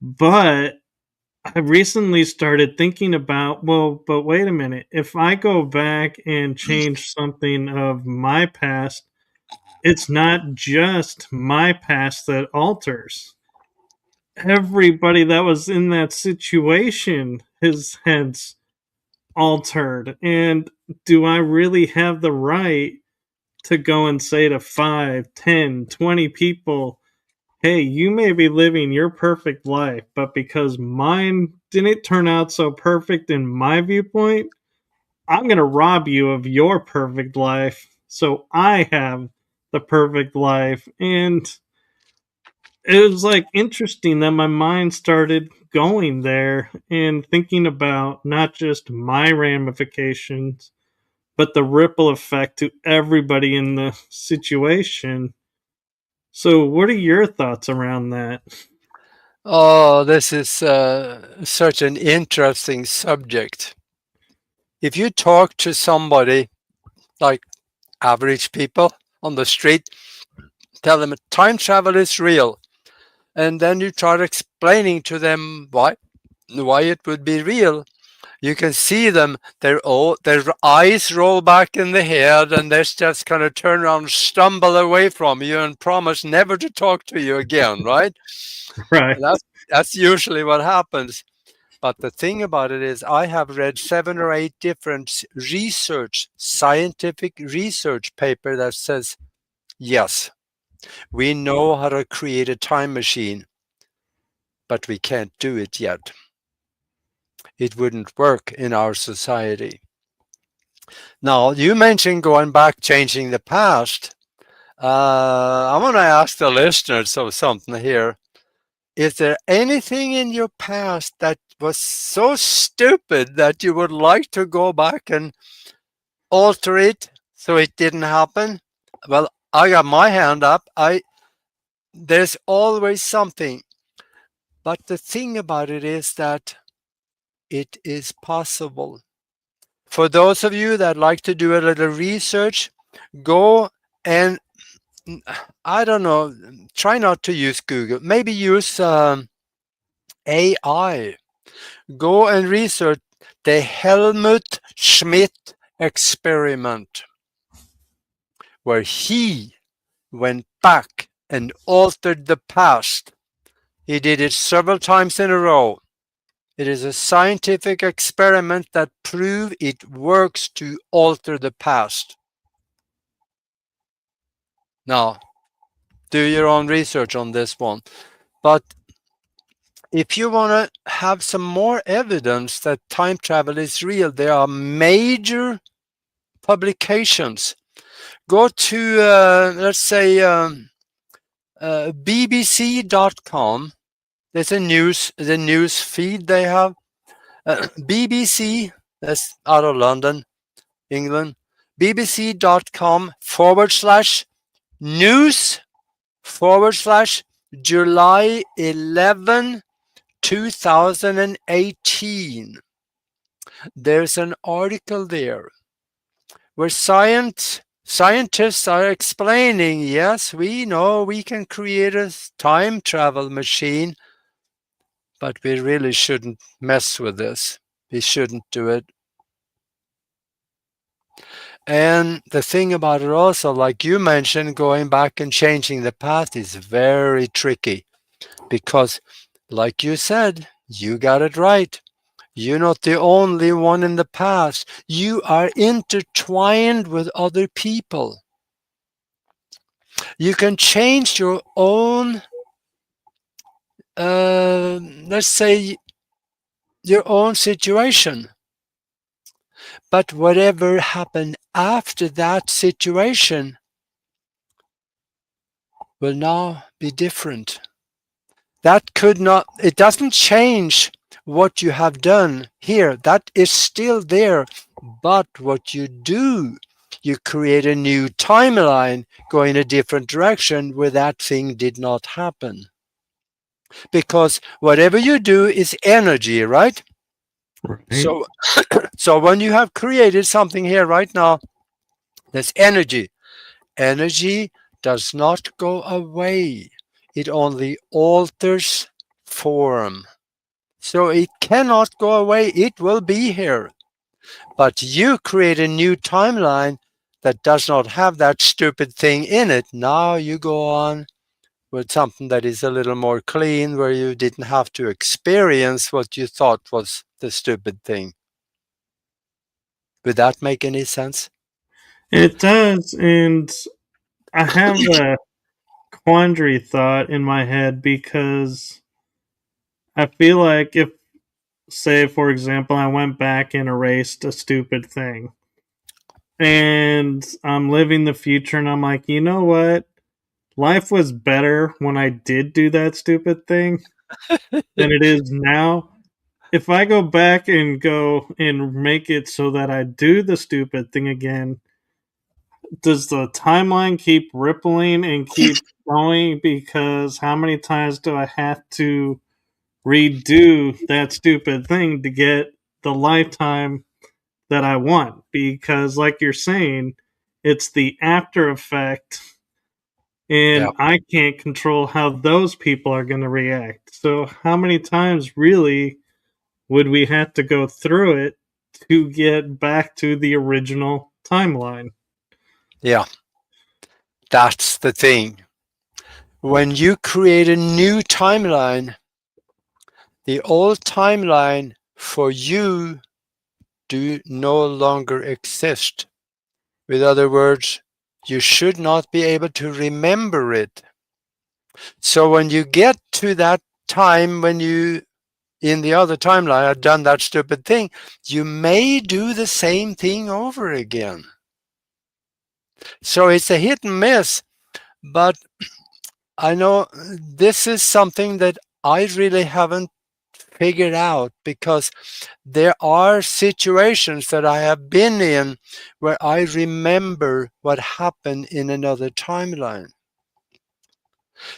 But I recently started thinking about, well, but wait a minute. If I go back and change something of my past, it's not just my past that alters. Everybody that was in that situation has hence altered. And do I really have the right to go and say to 5, 10, 20 people, hey, you may be living your perfect life, but because mine didn't turn out so perfect in my viewpoint, I'm going to rob you of your perfect life so I have the perfect life. And it was like interesting that my mind started going there and thinking about not just my ramifications, but the ripple effect to everybody in the situation. So, what are your thoughts around that? Oh, this is such an interesting subject. If you talk to somebody like average people on the street, tell them time travel is real, and then you try explaining to them why it would be real, you can see them, their eyes roll back in the head, and they just kind of turn around and stumble away from you and promise never to talk to you again, right? Right. And that's usually what happens. But the thing about it is, I have read 7 or 8 different scientific research paper that says, yes, we know how to create a time machine, but we can't do it yet. It wouldn't work in our society. Now, you mentioned going back, changing the past. I want to ask the listeners of something here. Is there anything in your past that was so stupid that you would like to go back and alter it so it didn't happen? Well, I got my hand up. There's always something. But the thing about it is that it is possible. For those of you that like to do a little research, go and I don't know, try not to use Google. Maybe use AI. Go and research the Helmut Schmidt experiment, where he went back and altered the past. He did it several times in a row. It is a scientific experiment that proves it works to alter the past. Now, do your own research on this one. But if you want to have some more evidence that time travel is real, there are major publications. Go to, let's say, bbc.com. There's the news feed they have. BBC, that's out of London, England. bbc.com/news/July 11, 2018. There's an article there where scientists are explaining, yes, we know we can create a time travel machine, but we really shouldn't mess with this. We shouldn't do it. And the thing about it also, like you mentioned, going back and changing the past is very tricky because, like you said, you got it right. You're not the only one in the past. You are intertwined with other people. You can change your own, let's say, your own situation. But whatever happened after that situation will now be different. That could not, it doesn't change what you have done here. That is still there. But what you do, you create a new timeline going a different direction where that thing did not happen. Because whatever you do is energy, right? Right. So when you have created something here right now, there's energy. Energy does not go away. It only alters form. So it cannot go away. It will be here. But you create a new timeline that does not have that stupid thing in it. Now you go on with something that is a little more clean, where you didn't have to experience what you thought was the stupid thing. Would that make any sense? It does. And I have a quandary thought in my head, because I feel like if, say, for example, I went back and erased a stupid thing, and I'm living the future, and I'm like, you know what? Life was better when I did do that stupid thing than it is now. If I go back and go and make it so that I do the stupid thing again, does the timeline keep rippling and keep going? Because how many times do I have to redo that stupid thing to get the lifetime that I want? Because, like you're saying, it's the after effect, Yeah. and I can't control how those people are going to react. So, how many times really would we have to go through it to get back to the original timeline? Yeah. That's the thing. When you create a new timeline, the old timeline for you do no longer exist. With other words, you should not be able to remember it. So when you get to that time when you, in the other timeline, had done that stupid thing, you may do the same thing over again. So it's a hit and miss, but I know this is something that I really haven't figured out, because there are situations that I have been in where I remember what happened in another timeline.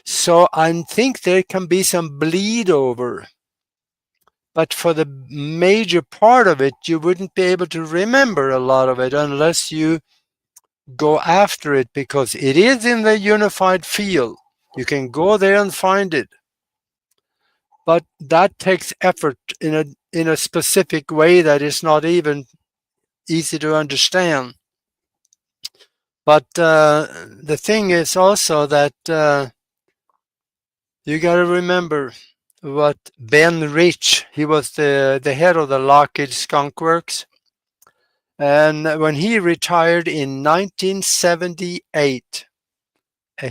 So I think there can be some bleed over, but for the major part of it, you wouldn't be able to remember a lot of it unless you go after it, because it is in the unified field. You can go there and find it. But that takes effort in a specific way that is not even easy to understand. But the thing is also that you got to remember what Ben Rich, he was the head of the Lockheed Skunk Works. And when he retired in 1978,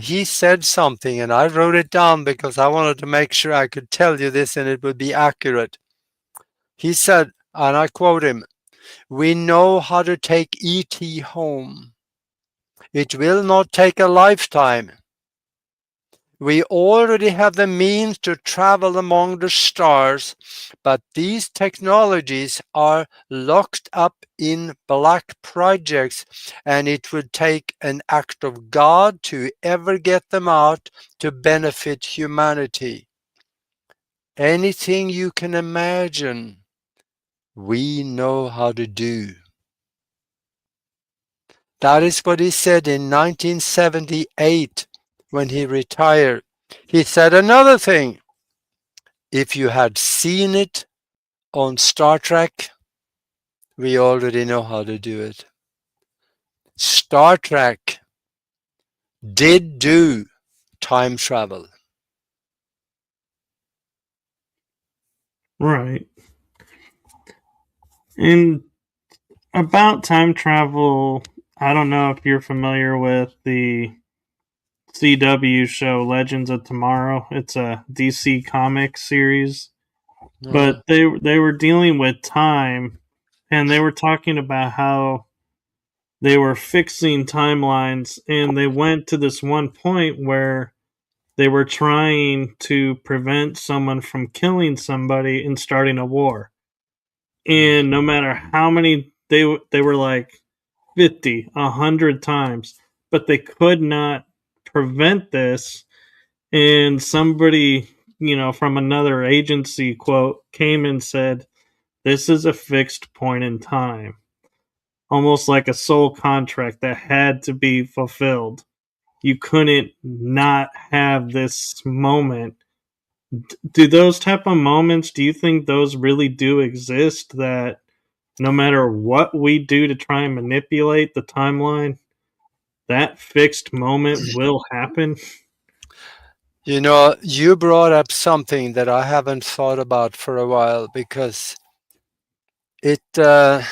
he said something, and I wrote it down because I wanted to make sure I could tell you this and it would be accurate. He said, and I quote him, "We know how to take ET home. It will not take a lifetime. We already have the means to travel among the stars, but these technologies are locked up in black projects, and it would take an act of God to ever get them out to benefit humanity. Anything you can imagine, we know how to do." That is what he said in 1978 when he retired. He said another thing. If you had seen it on Star Trek, we already know how to do it. Star Trek did do time travel. Right. And about time travel, I don't know if you're familiar with the CW show Legends of Tomorrow. It's a DC comic series, Uh, but they were dealing with time, and they were talking about how they were fixing timelines, and they went to this one point where they were trying to prevent someone from killing somebody and starting a war. And no matter how many they were like 50, 100 times, but they could not prevent this. And somebody, from another agency, quote, came and said, "This is a fixed point in time." Almost like a soul contract that had to be fulfilled. You couldn't not have this moment. Do those type of moments, do you think those really do exist, that no matter what we do to try and manipulate the timeline, that fixed moment will happen? you brought up something that I haven't thought about for a while, because it, boy,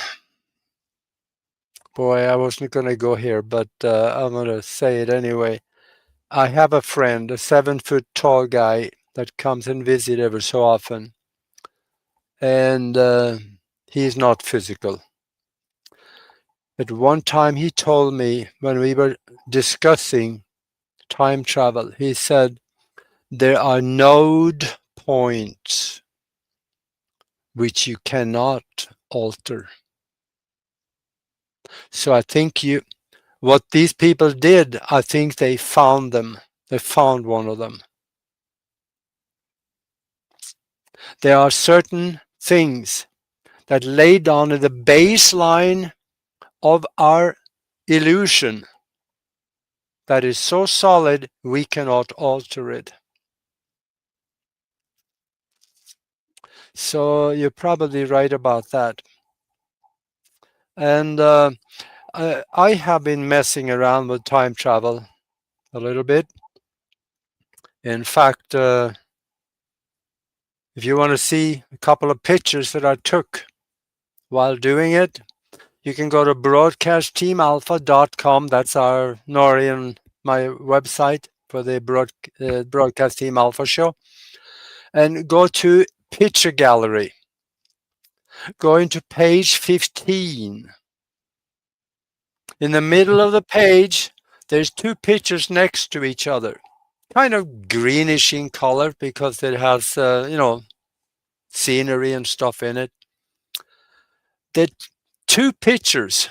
I wasn't going to go here, but I'm going to say it anyway. I have a friend, a 7-foot tall guy that comes and visit every so often. And he's not physical. At one time he told me, when we were discussing time travel, he said, there are node points which you cannot alter. So I think what these people did, I think they found them. They found one of them. There are certain things that lay down at the baseline of our illusion that is so solid we cannot alter it. So you're probably right about that. And I have been messing around with time travel a little bit. In fact, if you want to see a couple of pictures that I took while doing it, you can go to broadcastteamalpha.com. That's our Nori and my website for the Broadcast Team Alpha show. And go to Picture Gallery. Go into page 15. In the middle of the page, there's two pictures next to each other. Kind of greenish in color because it has, scenery and stuff in it. The two pictures,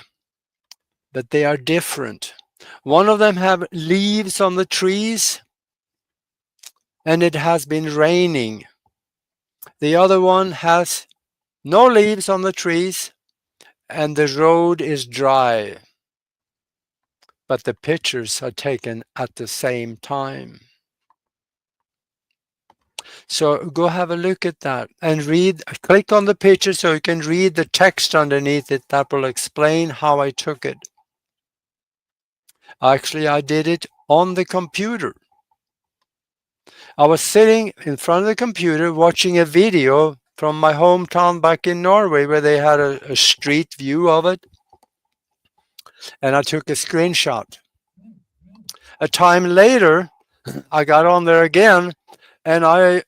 but they are different. One of them have leaves on the trees, and it has been raining. The other one has no leaves on the trees, and the road is dry. But the pictures are taken at the same time. So go have a look at that and click on the picture so you can read the text underneath it that will explain how I took it. Actually, I did it on the computer. I was sitting in front of the computer watching a video from my hometown back in Norway where they had a street view of it. And I took a screenshot. A time later, I got on there again and I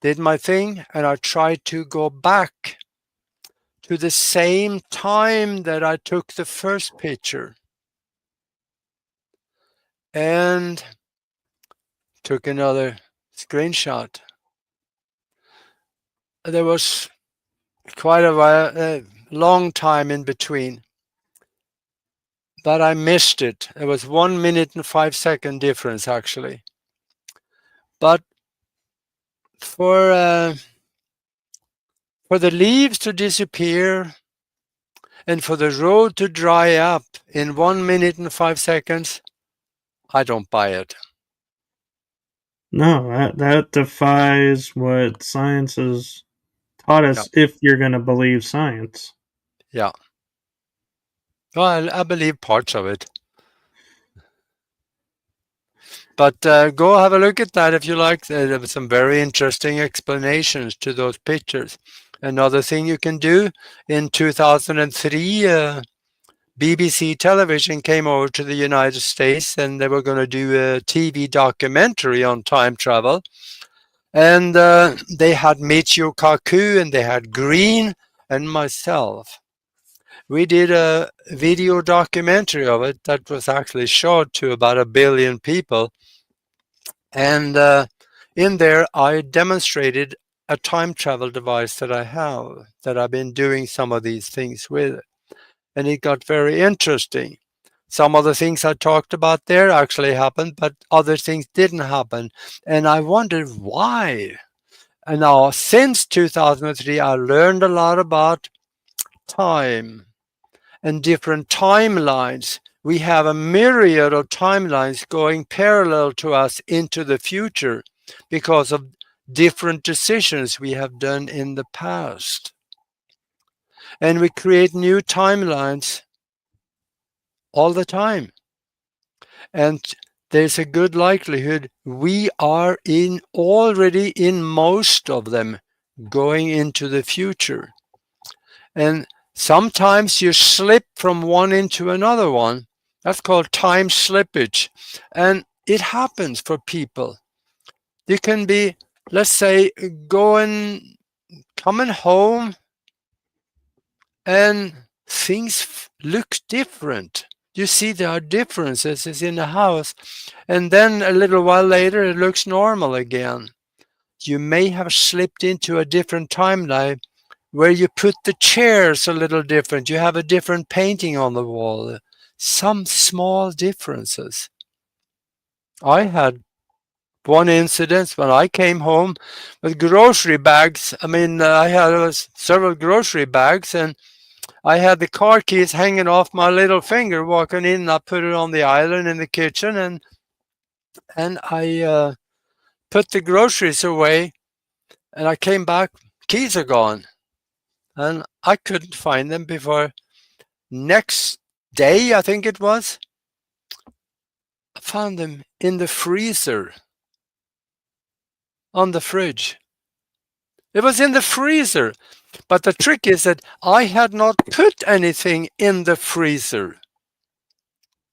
did my thing and I tried to go back to the same time that I took the first picture and took another screenshot. There was quite a long time in between, but I missed it. It was 1 minute and 5 second difference actually. But for the leaves to disappear and for the road to dry up in 1 minute and 5 seconds, I don't buy it. No, that defies what science has taught us, if you're going to believe science. Yeah. Well, I believe parts of it. But go have a look at that if you like. There were some very interesting explanations to those pictures. Another thing you can do, in 2003, BBC television came over to the United States and they were going to do a TV documentary on time travel. And they had Michio Kaku and they had Green and myself. We did a video documentary of it that was actually showed to about 1 billion people. And in there, I demonstrated a time travel device that I have, that I've been doing some of these things with. And it got very interesting. Some of the things I talked about there actually happened, but other things didn't happen. And I wondered why. And now, since 2003, I learned a lot about time and different timelines. We have a myriad of timelines going parallel to us into the future because of different decisions we have done in the past. And we create new timelines all the time. And there's a good likelihood we are already in most of them going into the future. And sometimes you slip from one into another one, That's called time slippage. And it happens for people. You can be, let's say, coming home, and things look different. You see there are differences in the house, and then a little while later it looks normal again. You may have slipped into a different timeline where you put the chairs a little different. You have a different painting on the wall. Some small differences. I had one incident when I came home with grocery bags. I had several grocery bags, and I had the car keys hanging off my little finger walking in, and I put it on the island in the kitchen, and I put the groceries away, and I came back, keys are gone. And I couldn't find them before next day, I think it was. I found them in the freezer on the fridge. It was in the freezer. But the trick is that I had not put anything in the freezer.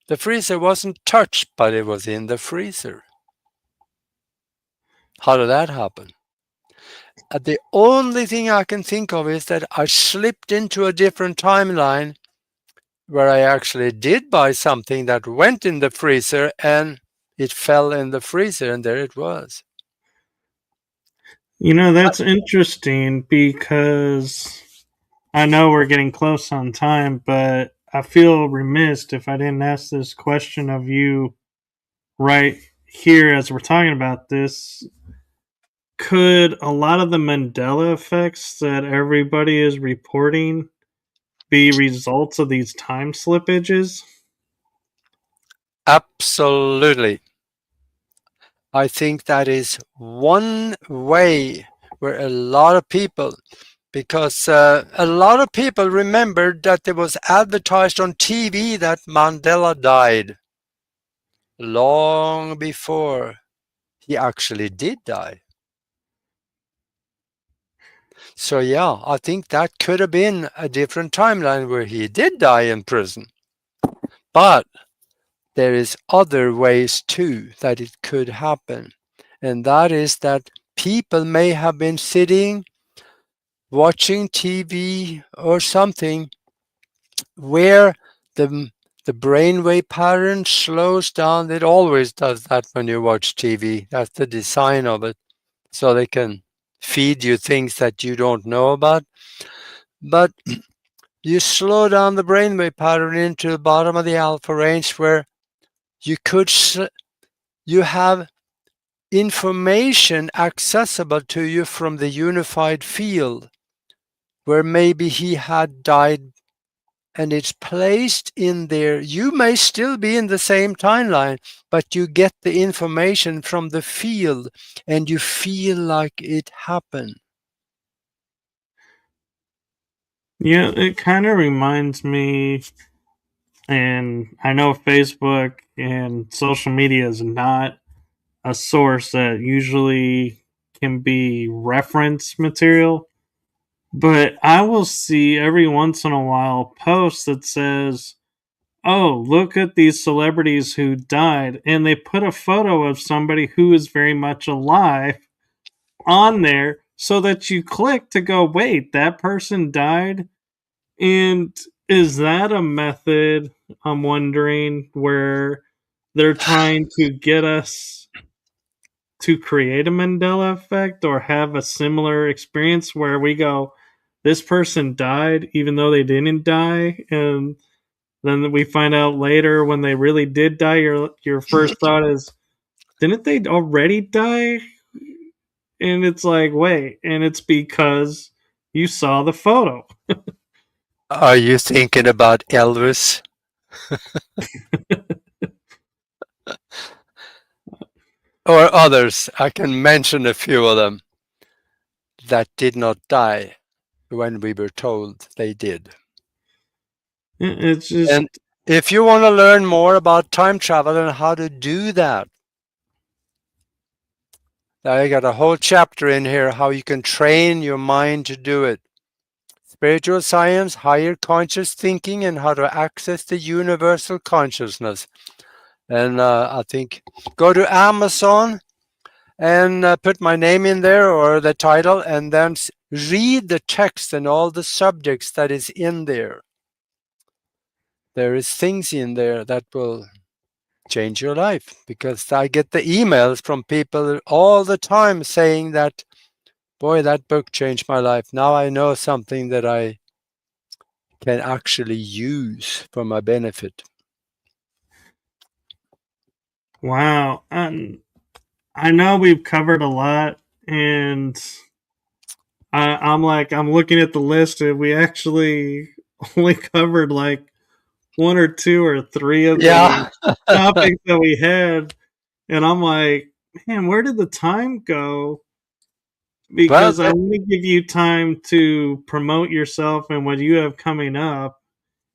The freezer wasn't touched, but it was in the freezer. How did that happen? The only thing I can think of is that I slipped into a different timeline where I actually did buy something that went in the freezer, and it fell in the freezer, and there it was. That's interesting because I know we're getting close on time, but I feel remiss if I didn't ask this question of you right here as we're talking about this. Could a lot of the Mandela effects that everybody is reporting be results of these time slippages? Absolutely. I think that is one way where a lot of people, because a lot of people remembered that it was advertised on TV that Mandela died long before he actually did die. So yeah, I think that could have been a different timeline where he did die in prison. But there is other ways too that it could happen. And that is that people may have been sitting watching TV or something where the brainwave pattern slows down. It always does that when you watch TV. That's the design of it. So they can feed you things that you don't know about. But you slow down the brainwave pattern into the bottom of the alpha range where you have information accessible to you from the unified field where maybe he had died, and it's placed in there. You may still be in the same timeline, but you get the information from the field and you feel like it happened. Yeah, it kind of reminds me, and I know Facebook and social media is not a source that usually can be reference material, but I will see every once in a while posts that says, "Oh, look at these celebrities who died," and they put a photo of somebody who is very much alive on there so that you click to go, "Wait, that person died?" And is that a method, I'm wondering, where they're trying to get us to create a Mandela effect or have a similar experience where we go, this person died even though they didn't die, and then we find out later when they really did die, your first thought is, didn't they already die? And it's like, wait, and it's because you saw the photo. Are you thinking about Elvis? Or others? I can mention a few of them that did not die when we were told they did. It's just, And if you want to learn more about time travel and how to do that, I got a whole chapter in here how you can train your mind to do it. spiritual science, higher conscious thinking, and how to access the universal consciousness. And I think go to Amazon and put my name in there or the title, and then read the text and all the subjects that is in there. There is things in there that will change your life, because I get the emails from people all the time saying that, boy, that book changed my life. Now I know something that I can actually use for my benefit. Wow. I know we've covered a lot, and I'm looking at the list, and we actually only covered like one or two or three of the topics that we had. And I'm like, man, where did the time go? Because I want to give you time to promote yourself and what you have coming up,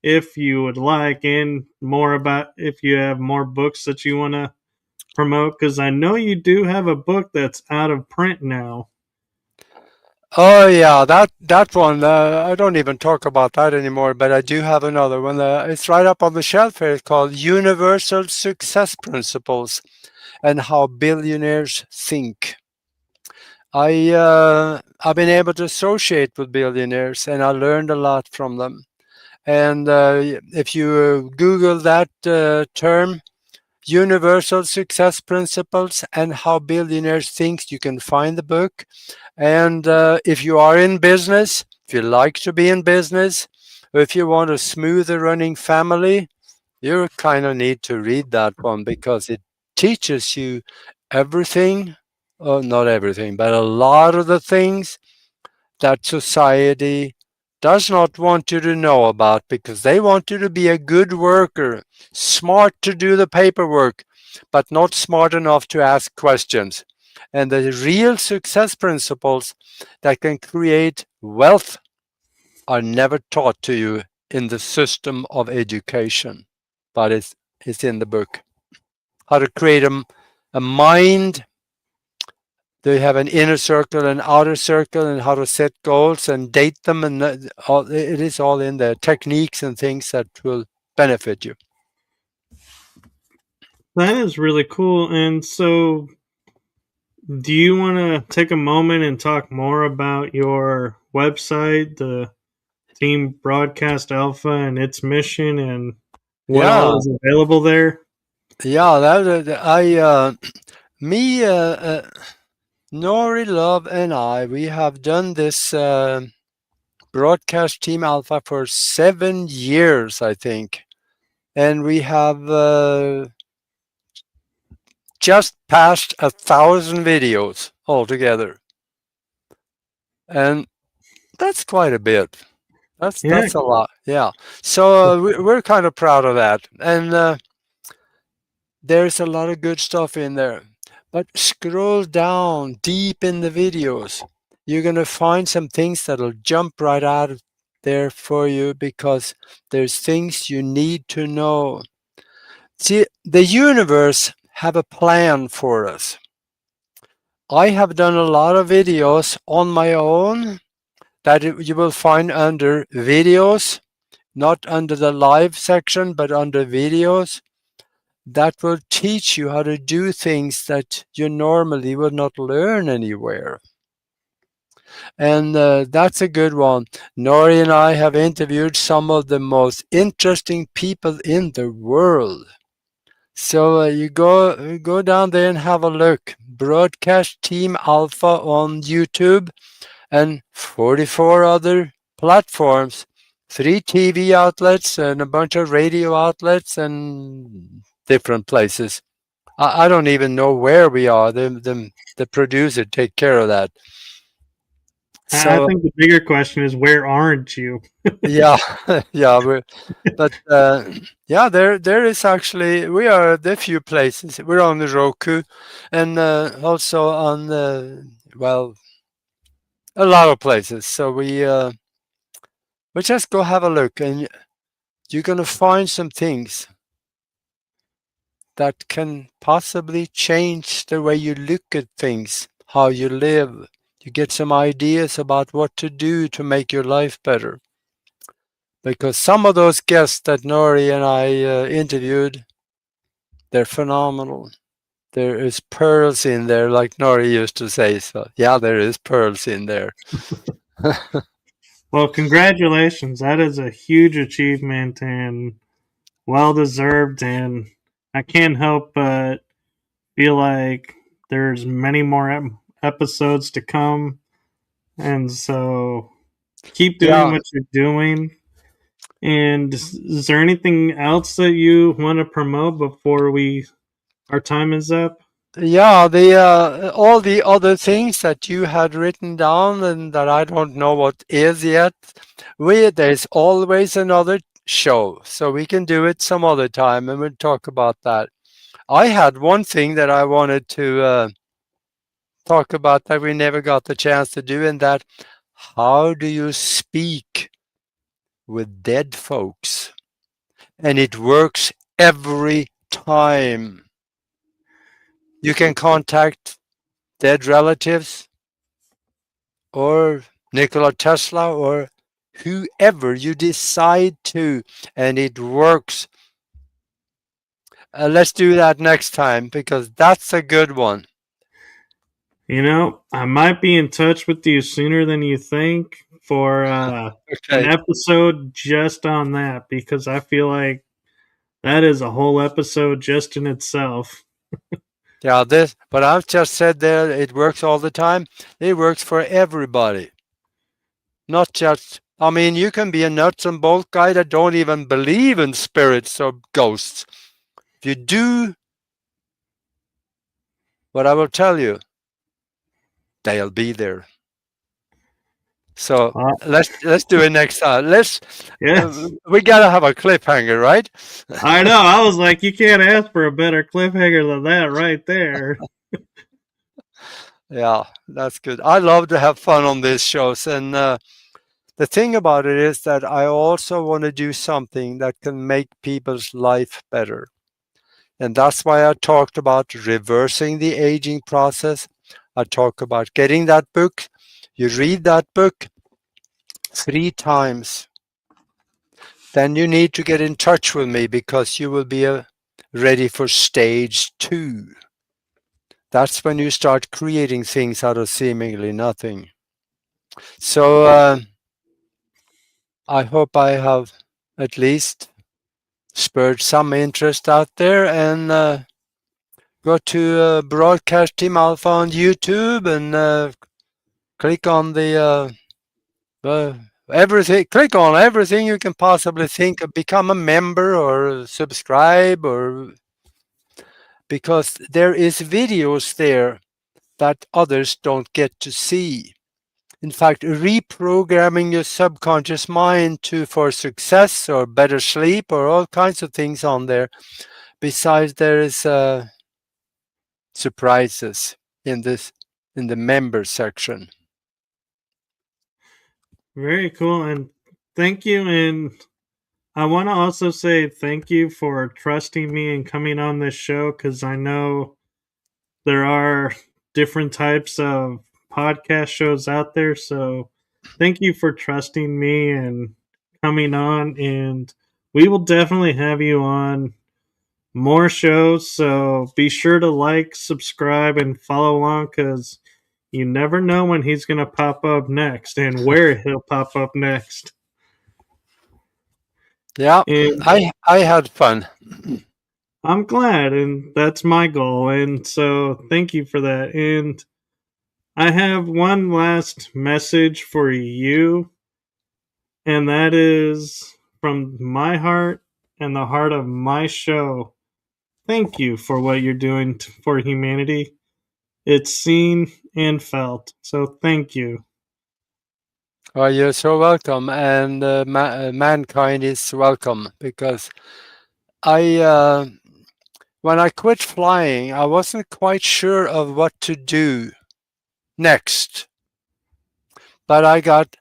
if you would like, and more about if you have more books that you want to promote, because I know you do have a book that's out of print now. Oh yeah, that one. I don't even talk about that anymore. But I do have another one. It's right up on the shelf here. It's called Universal Success Principles and How Billionaires Think. I've been able to associate with billionaires, and I learned a lot from them. And if you Google that term, Universal Success Principles and How Billionaires Think, you can find the book. And if you are in business, if you like to be in business, or if you want a smoother running family, you kind of need to read that one, because it teaches you everything, not everything, but a lot of the things that society does not want you to know about, because they want you to be a good worker, smart to do the paperwork, but not smart enough to ask questions. And the real success principles that can create wealth are never taught to you in the system of education, but it's in the book. How to create a mind. They have an inner circle and outer circle, and how to set goals and date them, and it is all in there. Techniques and things that will benefit you. That is really cool. And so, do you want to take a moment and talk more about your website, the Team Broadcast Alpha, and its mission, and what all is available there? Yeah, Nori, Love, and I, we have done this Broadcast Team Alpha for 7 years, I think. And we have just passed 1,000 videos altogether. And that's quite a bit. That's a lot. Yeah. So we're kind of proud of that. And there's a lot of good stuff in there. But scroll down deep in the videos. You're going to find some things that'll jump right out there for you, because there's things you need to know. See, the universe have a plan for us. I have done a lot of videos on my own that you will find under videos, not under the live section, but under videos, that will teach you how to do things that you normally would not learn anywhere. And that's a good one. Nori and I have interviewed some of the most interesting people in the world. So you go down there and have a look. Broadcast Team Alpha on YouTube, and 44 other platforms, 3 TV outlets and a bunch of radio outlets and different places. I don't even know where we are. The producer take care of that. I think the bigger question is, where aren't you? Yeah, yeah, but yeah, there is actually, we are at a few places. We're on the Roku, and also on well, a lot of places. So we just go have a look, and you're gonna find some things that can possibly change the way you look at things, how you live, You get some ideas about what to do to make your life better. Because some of those guests that Nori and I interviewed, they're phenomenal. There is pearls in there, like Nori used to say. So yeah, there is pearls in there. Well, congratulations. That is a huge achievement and well deserved. And I can't help but feel like there's many more episodes to come. And so keep doing Yeah, what you're doing. And is there anything else that you want to promote before our time is up? yeah. The all the other things that you had written down and that I don't know what is yet. There's always another show, so we can do it some other time, and we'll talk about that. I had one thing that I wanted to talk about that we never got the chance to do, and that how do you speak with dead folks? And it works every time. You can contact dead relatives or Nikola Tesla or whoever you decide to, and it works. Let's do that next time because that's a good one. You know, I might be in touch with you sooner than you think for an Okay. episode just on that because I feel like that is a whole episode just in itself. Yeah, but I've just said there, it works all the time. It works for everybody. Not just, I mean, you can be a nuts and bolt guy that don't even believe in spirits or ghosts. If you do what I will tell you, they'll be there. So Uh, let's do it next time. yes, We gotta have a cliffhanger, right? I know. I was like, you can't ask for a better cliffhanger than that right there. Yeah, that's good. I love to have fun on these shows, and the thing about it is that I also want to do something that can make people's life better. And that's why I talked about reversing the aging process. I talk about getting that book. You read that book 3 times. Then you need to get in touch with me because you will be ready for stage 2. That's when you start creating things out of seemingly nothing. So I hope I have at least spurred some interest out there, and go to Broadcast Team Alpha on YouTube and click on the everything. Click on everything you can possibly think of. Become a member or subscribe, or because there is videos there that others don't get to see. In fact, reprogramming your subconscious mind for success or better sleep or all kinds of things on there. Besides, there is surprises in the member section. Very cool. And thank you. And I want to also say thank you for trusting me and coming on this show because I know there are different types of podcast shows out there. So thank you for trusting me and coming on. And we will definitely have you on more shows. So be sure to like, subscribe, and follow along because you never know when he's going to pop up next and where he'll pop up next. Yeah, And I had fun. I'm glad, and that's my goal. And so thank you for that. And I have one last message for you, and that is from my heart and the heart of my show. Thank you for what you're doing for humanity. It's seen and felt. So thank you. Oh, you're so welcome, and mankind is welcome because I, when I quit flying, I wasn't quite sure of what to do next. But I got,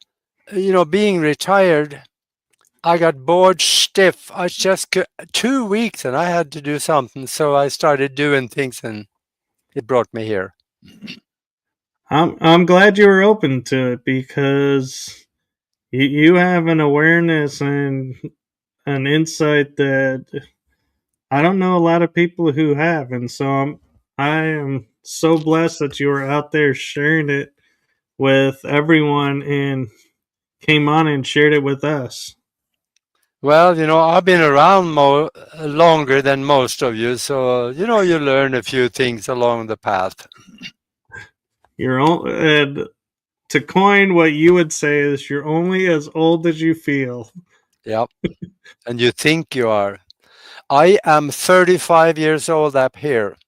being retired, I got bored stiff. I just 2 weeks, and I had to do something, so I started doing things, and it brought me here. I'm glad you were open to it, because you have an awareness and an insight that I don't know a lot of people who have, and so I am so blessed that you were out there sharing it with everyone and came on and shared it with us. Well, I've been around longer than most of you, so you learn a few things along the path. And to coin what you would say is, you're only as old as you feel. Yep. And you think you are. I am 35 years old up here.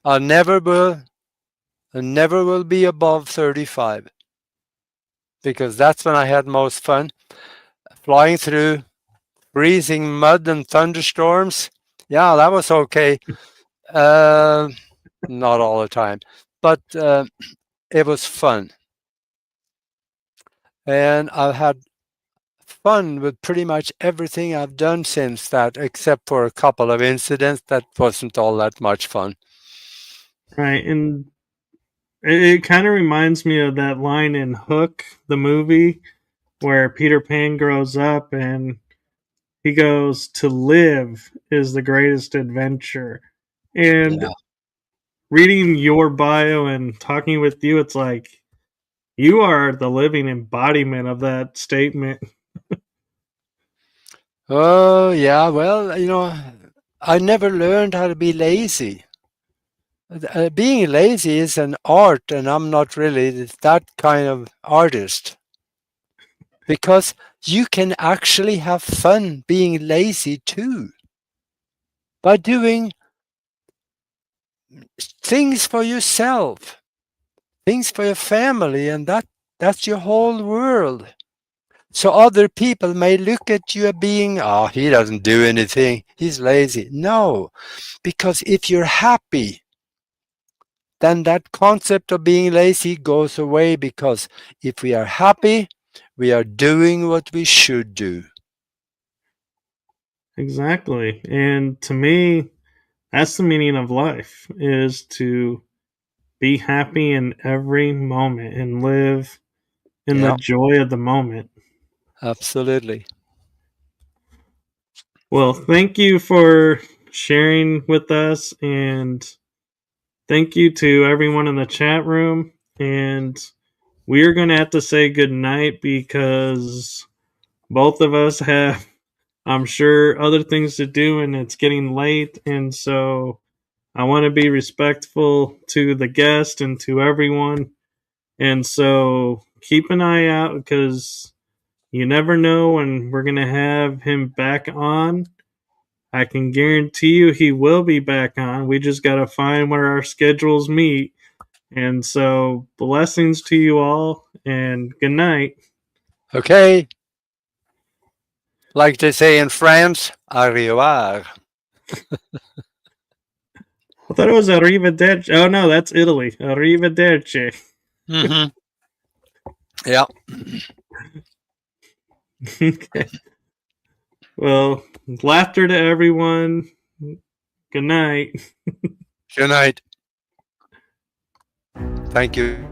I never will be above 35, because that's when I had most fun. Flying through freezing mud and thunderstorms. Yeah, that was okay. Not all the time, but it was fun. And I've had fun with pretty much everything I've done since that, except for a couple of incidents that wasn't all that much fun. Right, and it kind of reminds me of that line in Hook, the movie, where Peter Pan grows up and he goes, "To live is the greatest adventure." And Yeah. reading your bio and talking with you, it's like you are the living embodiment of that statement. Oh, yeah. Well, I never learned how to be lazy. Being lazy is an art, and I'm not really that kind of artist, because you can actually have fun being lazy too, by doing things for yourself, things for your family, and that's your whole world. So other people may look at you being, oh, he doesn't do anything, he's lazy. No, because if you're happy, then that concept of being lazy goes away, because if we are happy, we are doing what we should do. Exactly. And to me, that's the meaning of life, is to be happy in every moment and live in the Yeah, joy of the moment. absolutely. Well, thank you for sharing with us, and thank you to everyone in the chat room. And we are going to have to say goodnight, because both of us have, I'm sure, other things to do, and it's getting late. And so I want to be respectful to the guest and to everyone. And so keep an eye out, because you never know when we're going to have him back on. I can guarantee you he will be back on. We just got to find where our schedules meet. And so, blessings to you all, and good night. Okay, like they say in France, au revoir. I thought it was Arrivederci. Oh, no, that's Italy. Arrivederci. Mm-hmm. Yeah. Okay. Well, laughter to everyone. Good night. Good night. Thank you.